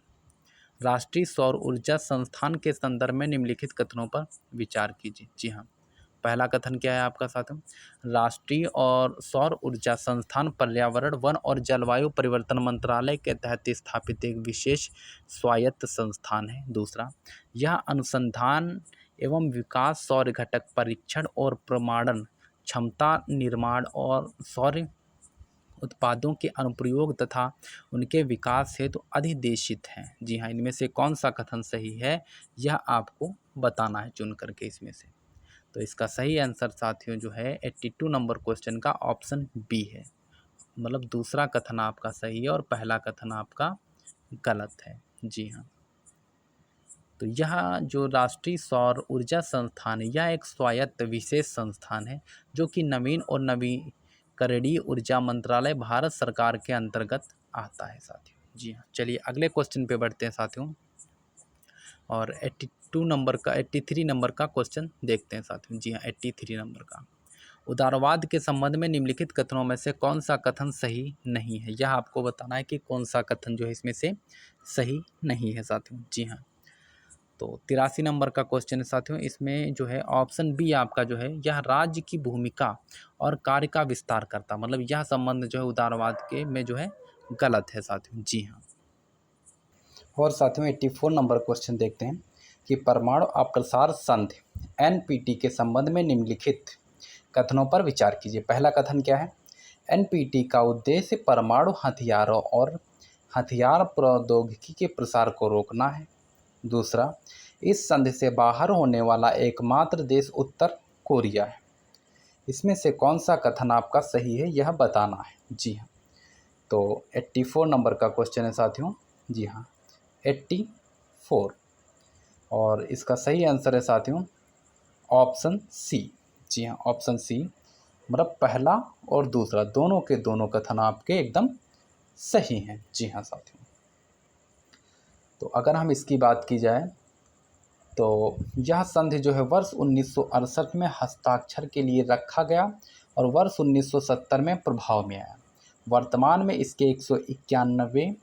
राष्ट्रीय सौर ऊर्जा संस्थान के संदर्भ में निम्नलिखित कथनों पर विचार कीजिए। जी हाँ, पहला कथन क्या है आपका साथियों, राष्ट्रीय और सौर ऊर्जा संस्थान पर्यावरण, वन और जलवायु परिवर्तन मंत्रालय के तहत स्थापित एक विशेष स्वायत्त संस्थान है। दूसरा, यह अनुसंधान एवं विकास, सौर घटक परीक्षण और प्रमाणन क्षमता निर्माण और सौर उत्पादों के अनुप्रयोग तथा उनके विकास हेतु अधिदेशित हैं। जी हाँ, इनमें से कौन सा कथन सही है यह आपको बताना है चुन करके इसमें से। तो इसका सही आंसर साथियों जो है 82 नंबर क्वेश्चन का ऑप्शन बी है, मतलब दूसरा कथन आपका सही है और पहला कथन आपका गलत है। जी हाँ, तो यह जो राष्ट्रीय सौर ऊर्जा संस्थान है यह एक स्वायत्त विशेष संस्थान है जो कि नवीन और नवीकरणीय ऊर्जा मंत्रालय भारत सरकार के अंतर्गत आता है साथियों। जी हाँ, चलिए अगले क्वेश्चन पे बढ़ते हैं साथियों और 83 नंबर का क्वेश्चन देखते हैं साथियों। जी हाँ, 83 नंबर का, उदारवाद के संबंध में निम्नलिखित कथनों में से कौन सा कथन सही नहीं है, यह आपको बताना है कि कौन सा कथन जो है इसमें से सही नहीं है साथियों। जी हाँ, तो 83 नंबर का क्वेश्चन है साथियों, इसमें जो है ऑप्शन बी आपका जो है यह राज्य की भूमिका और कार्य का विस्तार करता, मतलब यह संबंध जो है उदारवाद के में जो है गलत है साथियों। जी हाँ, और साथियों 84 नंबर क्वेश्चन देखते हैं कि परमाणु अप्रसार संघ एनपीटी के संबंध में निम्नलिखित कथनों पर विचार कीजिए। पहला कथन क्या है, एनपीटी का उद्देश्य परमाणु हथियारों और हथियार प्रौद्योगिकी के प्रसार को रोकना है। दूसरा, इस संधि से बाहर होने वाला एकमात्र देश उत्तर कोरिया है। इसमें से कौन सा कथन आपका सही है यह बताना है। जी हाँ, तो 84 नंबर का क्वेश्चन है साथियों। जी हाँ, 84 और इसका सही आंसर है साथियों ऑप्शन सी। जी हाँ, ऑप्शन सी, मतलब पहला और दूसरा दोनों के दोनों कथन आपके एकदम सही हैं। जी हाँ साथियों, तो अगर हम इसकी बात की जाए तो यह संधि जो है वर्ष 1968 में हस्ताक्षर के लिए रखा गया और वर्ष 1970 में प्रभाव में आया। वर्तमान में इसके 191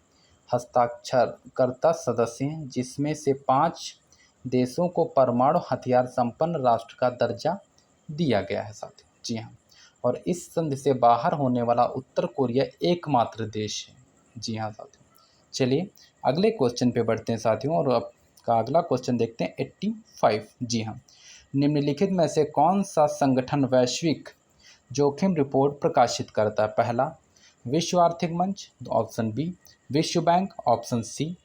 हस्ताक्षरकर्ता सदस्य हैं, जिसमें से 5 देशों को परमाणु हथियार संपन्न राष्ट्र का दर्जा दिया गया है साथियों। जी हाँ, और इस संधि से बाहर होने वाला उत्तर कोरिया एकमात्र देश है। जी हाँ साथियों, चलिए अगले क्वेश्चन पे बढ़ते हैं साथियों और का अगला क्वेश्चन देखते हैं 85। जी हाँ, निम्नलिखित में से कौन सा संगठन वैश्विक जोखिम रिपोर्ट प्रकाशित करता है। पहला, विश्व आर्थिक मंच, ऑप्शन बी, विश्व बैंक, ऑप्शन सी,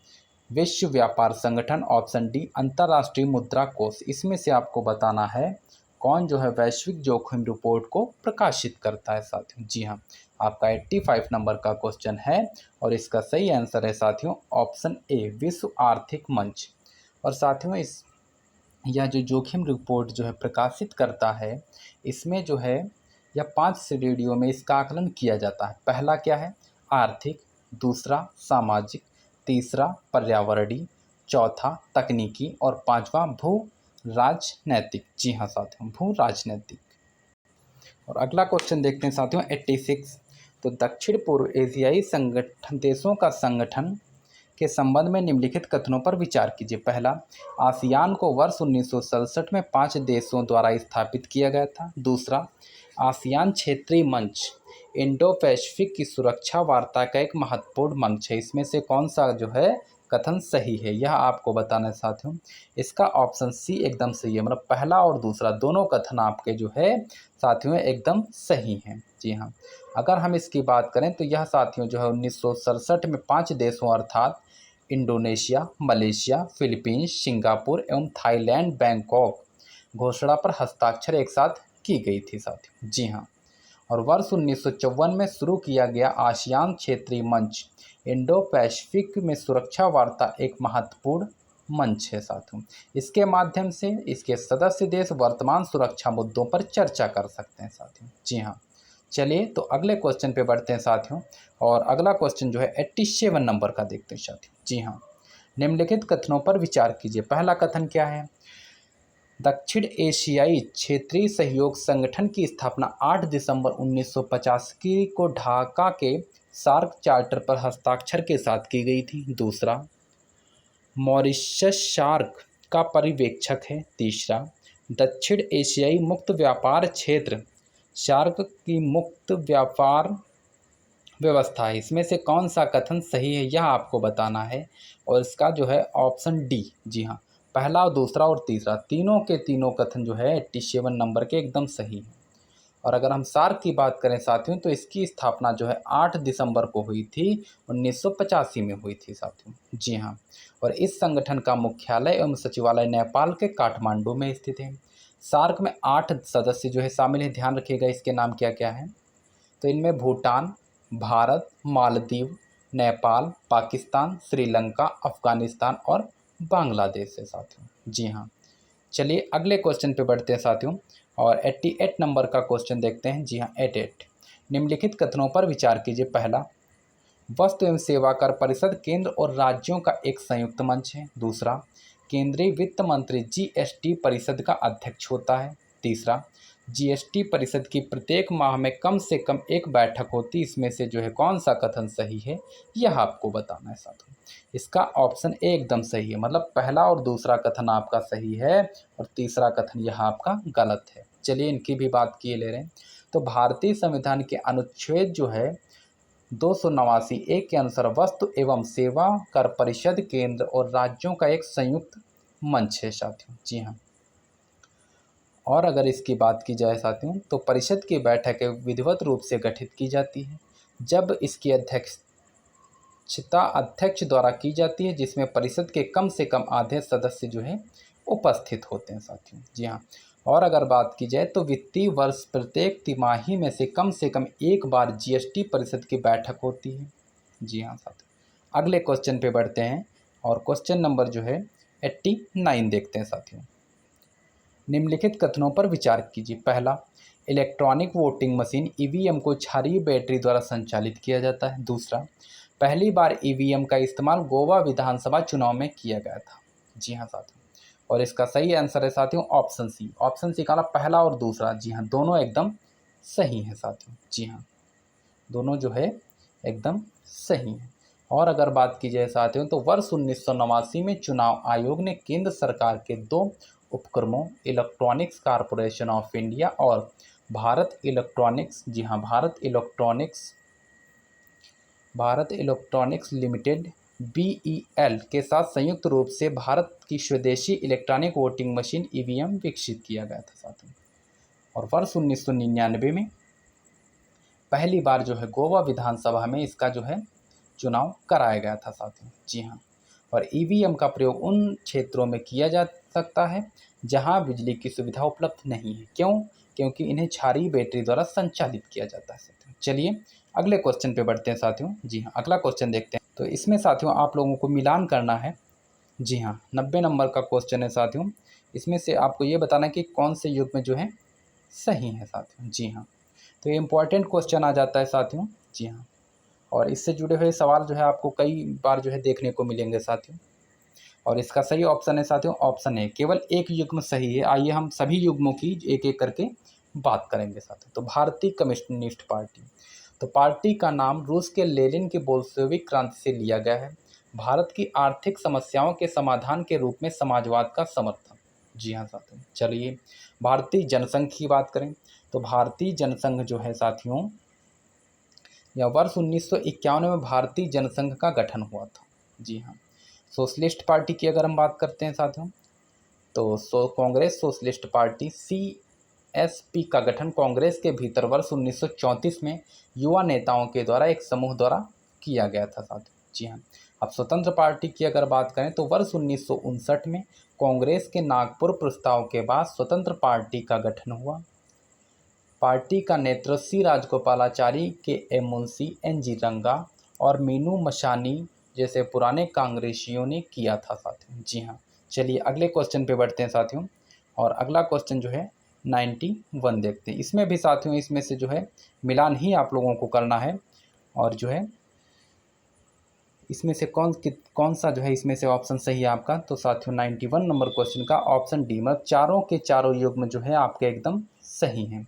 विश्व व्यापार संगठन, ऑप्शन डी, अंतर्राष्ट्रीय मुद्रा कोष। इसमें से आपको बताना है कौन जो है वैश्विक जोखिम रिपोर्ट को प्रकाशित करता है साथियों। जी हाँ, आपका 85 नंबर का क्वेश्चन है और इसका सही आंसर है साथियों ऑप्शन ए, विश्व आर्थिक मंच। और साथियों इस यह जो जोखिम रिपोर्ट जो है प्रकाशित करता है, इसमें जो है यह 5 श्रेणियों में इसका आकलन किया जाता है। पहला क्या है, आर्थिक, दूसरा सामाजिक, तीसरा पर्यावरणीय, चौथा तकनीकी और पांचवा भू राजनैतिक। जी हाँ साथियों, भू राजनैतिक। और अगला क्वेश्चन देखते हैं साथियों 86। तो दक्षिण पूर्व एशियाई संगठन देशों का संगठन के संबंध में निम्नलिखित कथनों पर विचार कीजिए। पहला, आसियान को वर्ष 1967 में 5 देशों द्वारा स्थापित किया गया था। दूसरा, आसियान क्षेत्रीय मंच इंडो पैसिफिक की सुरक्षा वार्ता का एक महत्वपूर्ण मंच है। इसमें से कौन सा जो है कथन सही है यह आपको बताना है साथियों। इसका ऑप्शन सी एकदम सही है, मतलब पहला और दूसरा दोनों कथन आपके जो है साथियों एकदम सही हैं। जी हाँ, अगर हम इसकी बात करें तो यह साथियों जो है 1967 में 5 देशों अर्थात इंडोनेशिया, मलेशिया, फिलीपींस, सिंगापुर एवं थाईलैंड, बैंकॉक घोषणा पर हस्ताक्षर एक साथ की गई थी साथियों। जी हाँ, और वर्ष 1954 में शुरू किया गया आसियान क्षेत्रीय मंच इंडो पैसिफिक में सुरक्षा वार्ता एक महत्वपूर्ण मंच है साथियों। इसके माध्यम से इसके सदस्य देश वर्तमान सुरक्षा मुद्दों पर चर्चा कर सकते हैं साथियों। जी हाँ, चलिए तो अगले क्वेश्चन पे बढ़ते हैं साथियों और अगला क्वेश्चन जो है 87 नंबर का देखते हैं साथियों। जी हाँ, निम्नलिखित कथनों पर विचार कीजिए। पहला कथन क्या है, दक्षिण एशियाई क्षेत्रीय सहयोग संगठन की स्थापना 8 दिसंबर 1950 को ढाका के सार्क चार्टर पर हस्ताक्षर के साथ की गई थी। दूसरा, मॉरिशस सार्क का पर्यवेक्षक है। तीसरा, दक्षिण एशियाई मुक्त व्यापार क्षेत्र सार्क की मुक्त व्यापार व्यवस्था है, इसमें से कौन सा कथन सही है यह आपको बताना है। और इसका जो है ऑप्शन डी, जी हाँ, पहला और दूसरा और तीसरा तीनों के तीनों कथन जो है 87 नंबर के एकदम सही हैं। और अगर हम सार्क की बात करें साथियों, तो इसकी स्थापना जो है 8 दिसंबर को हुई थी, 1985 में हुई थी साथियों, जी हाँ। और इस संगठन का मुख्यालय एवं सचिवालय नेपाल के काठमांडू में स्थित है। सार्क में 8 सदस्य जो है शामिल हैं, ध्यान रखिएगा इसके नाम क्या क्या हैं। तो इनमें भूटान, भारत, मालदीव, नेपाल, पाकिस्तान, श्रीलंका, अफगानिस्तान और बांग्लादेश है साथियों, जी हाँ। चलिए अगले क्वेश्चन पे बढ़ते हैं साथियों, और 88 नंबर का क्वेश्चन देखते हैं, जी हाँ 88। निम्नलिखित कथनों पर विचार कीजिए। पहला, वस्तु एवं सेवा कर परिषद केंद्र और राज्यों का एक संयुक्त मंच है। दूसरा, केंद्रीय वित्त मंत्री जीएसटी परिषद का अध्यक्ष होता है। तीसरा, जीएसटी परिषद की प्रत्येक माह में कम से कम एक बैठक होती है। इसमें से जो है कौन सा कथन सही है यह आपको बताना है साथियों। इसका ऑप्शन ए एकदम सही है, मतलब पहला और दूसरा कथन आपका सही है और तीसरा कथन यह आपका गलत है। चलिए इनकी भी बात किए ले रहे हैं। तो भारतीय संविधान के अनुच्छेद जो है 289 के अनुसार वस्तु एवं सेवा कर परिषद केंद्र और राज्यों का एक संयुक्त मंच है साथियों, जी हाँ। और अगर इसकी बात की जाए साथियों, तो परिषद की बैठकें विधिवत रूप से गठित की जाती है, जब इसकी अध्यक्षता अध्यक्ष द्वारा की जाती है, जिसमें परिषद के कम से कम आधे सदस्य जो है उपस्थित होते हैं साथियों, जी हाँ। और अगर बात की जाए तो वित्तीय वर्ष प्रत्येक तिमाही में से कम एक बार जीएसटी परिषद की बैठक होती है, जी हाँ साथियों। अगले क्वेश्चन पे बढ़ते हैं और क्वेश्चन नंबर जो है 89 देखते हैं साथियों। निम्नलिखित कथनों पर विचार कीजिए। पहला, इलेक्ट्रॉनिक वोटिंग मशीन ईवीएम को क्षारीय बैटरी द्वारा संचालित किया जाता है। दूसरा, पहली बार ईवीएम का इस्तेमाल गोवा विधानसभा चुनाव में किया गया था, जी हाँ साथियों। और इसका सही आंसर है साथियों ऑप्शन सी। ऑप्शन सी का पहला और दूसरा, जी हाँ, दोनों एकदम सही है साथियों, जी हाँ, दोनों जो है एकदम सही है। और अगर बात की जाए साथियों, तो वर्ष 1989 में चुनाव आयोग ने केंद्र सरकार के 2 उपक्रमों इलेक्ट्रॉनिक्स कॉरपोरेशन ऑफ इंडिया और भारत इलेक्ट्रॉनिक्स, जी हाँ, भारत इलेक्ट्रॉनिक्स लिमिटेड BEL के साथ संयुक्त रूप से भारत की स्वदेशी इलेक्ट्रॉनिक वोटिंग मशीन ईवीएम विकसित किया गया था साथियों। और वर्ष 1999 में पहली बार जो है गोवा विधानसभा में इसका जो है चुनाव कराया गया था साथियों, जी हाँ। और ईवीएम का प्रयोग उन क्षेत्रों में किया जा सकता है जहां बिजली की सुविधा उपलब्ध नहीं है। क्यों? क्योंकि इन्हें क्षारीय बैटरी द्वारा संचालित किया जाता है साथियों। चलिए अगले क्वेश्चन पे बढ़ते हैं साथियों, जी हाँ। अगला क्वेश्चन देखते हैं। तो इसमें साथियों आप लोगों को मिलान करना है, जी हाँ। 90 नंबर का क्वेश्चन है साथियों। इसमें से आपको ये बताना है कि कौन से युग में जो है सही है साथियों, जी हाँ। तो ये इंपॉर्टेंट क्वेश्चन आ जाता है साथियों, जी हाँ। और इससे जुड़े हुए सवाल जो है आपको कई बार जो है देखने को मिलेंगे साथियों। और इसका सही ऑप्शन है साथियों ऑप्शन ए, केवल एक युग्म सही है। आइए हम सभी युग्मों की एक एक करके बात करेंगे साथियों। तो भारतीय कम्युनिस्ट पार्टी, तो पार्टी का नाम रूस के लेनिन की बोल्शेविक क्रांति से लिया गया है। भारत की आर्थिक समस्याओं के समाधान के रूप में समाजवाद का समर्थन, जी हाँ साथियों। चलिए भारतीय जनसंघ की बात करें, तो भारतीय जनसंघ जो है साथियों, या वर्ष 1951 में भारतीय जनसंघ का गठन हुआ था, जी हाँ। सोशलिस्ट पार्टी की अगर हम बात करते हैं साथियों, तो कांग्रेस सोशलिस्ट पार्टी CSP का गठन कांग्रेस के भीतर वर्ष 1934 में युवा नेताओं के द्वारा एक समूह द्वारा किया गया था साथियों, जी हाँ। अब स्वतंत्र पार्टी की अगर बात करें तो वर्ष 1959 में कांग्रेस के नागपुर प्रस्ताव के बाद स्वतंत्र पार्टी का गठन हुआ। पार्टी का नेतृत्व सी राजगोपालाचारी के एम मुंशी, NG रंगा और मीनू मशानी जैसे पुराने कांग्रेसियों ने किया था साथियों, जी हाँ। चलिए अगले क्वेश्चन पे बढ़ते हैं साथियों, और अगला क्वेश्चन जो है 91 देखते हैं। इसमें भी साथियों इसमें से जो है मिलान ही आप लोगों को करना है, और जो है इसमें से कौन सा जो है इसमें से ऑप्शन सही है आपका। तो साथियों 91 नंबर क्वेश्चन का ऑप्शन डी, मतलब चारों के चारों युग्म जो है आपके एकदम सही हैं।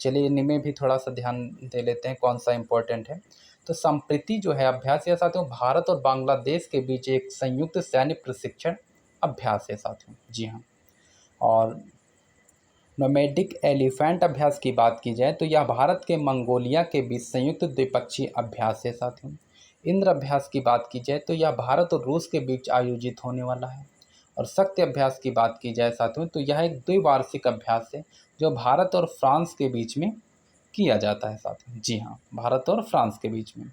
चलिए इनमें भी थोड़ा सा ध्यान दे लेते हैं कौन सा इम्पोर्टेंट है। तो संप्रति जो है अभ्यास है साथियों, भारत और बांग्लादेश के बीच एक संयुक्त सैन्य प्रशिक्षण अभ्यास है साथियों, जी हाँ। और नोमैडिक एलिफेंट अभ्यास की बात की जाए तो यह भारत के मंगोलिया के बीच संयुक्त द्विपक्षीय अभ्यास है साथियों। इंद्र अभ्यास की बात की जाए तो यह भारत और रूस के बीच आयोजित होने वाला है। और शक्ति अभ्यास की बात की जाए साथियों तो यह एक द्विवार्षिक अभ्यास है जो भारत और फ्रांस के बीच में किया जाता है साथियों। जी हाँ, भारत और फ्रांस के बीच में।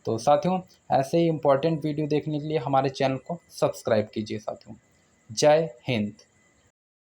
तो साथियों, ऐसे ही इम्पोर्टेंट वीडियो देखने के लिए हमारे चैनल को सब्सक्राइब कीजिए साथियों। जय हिंद।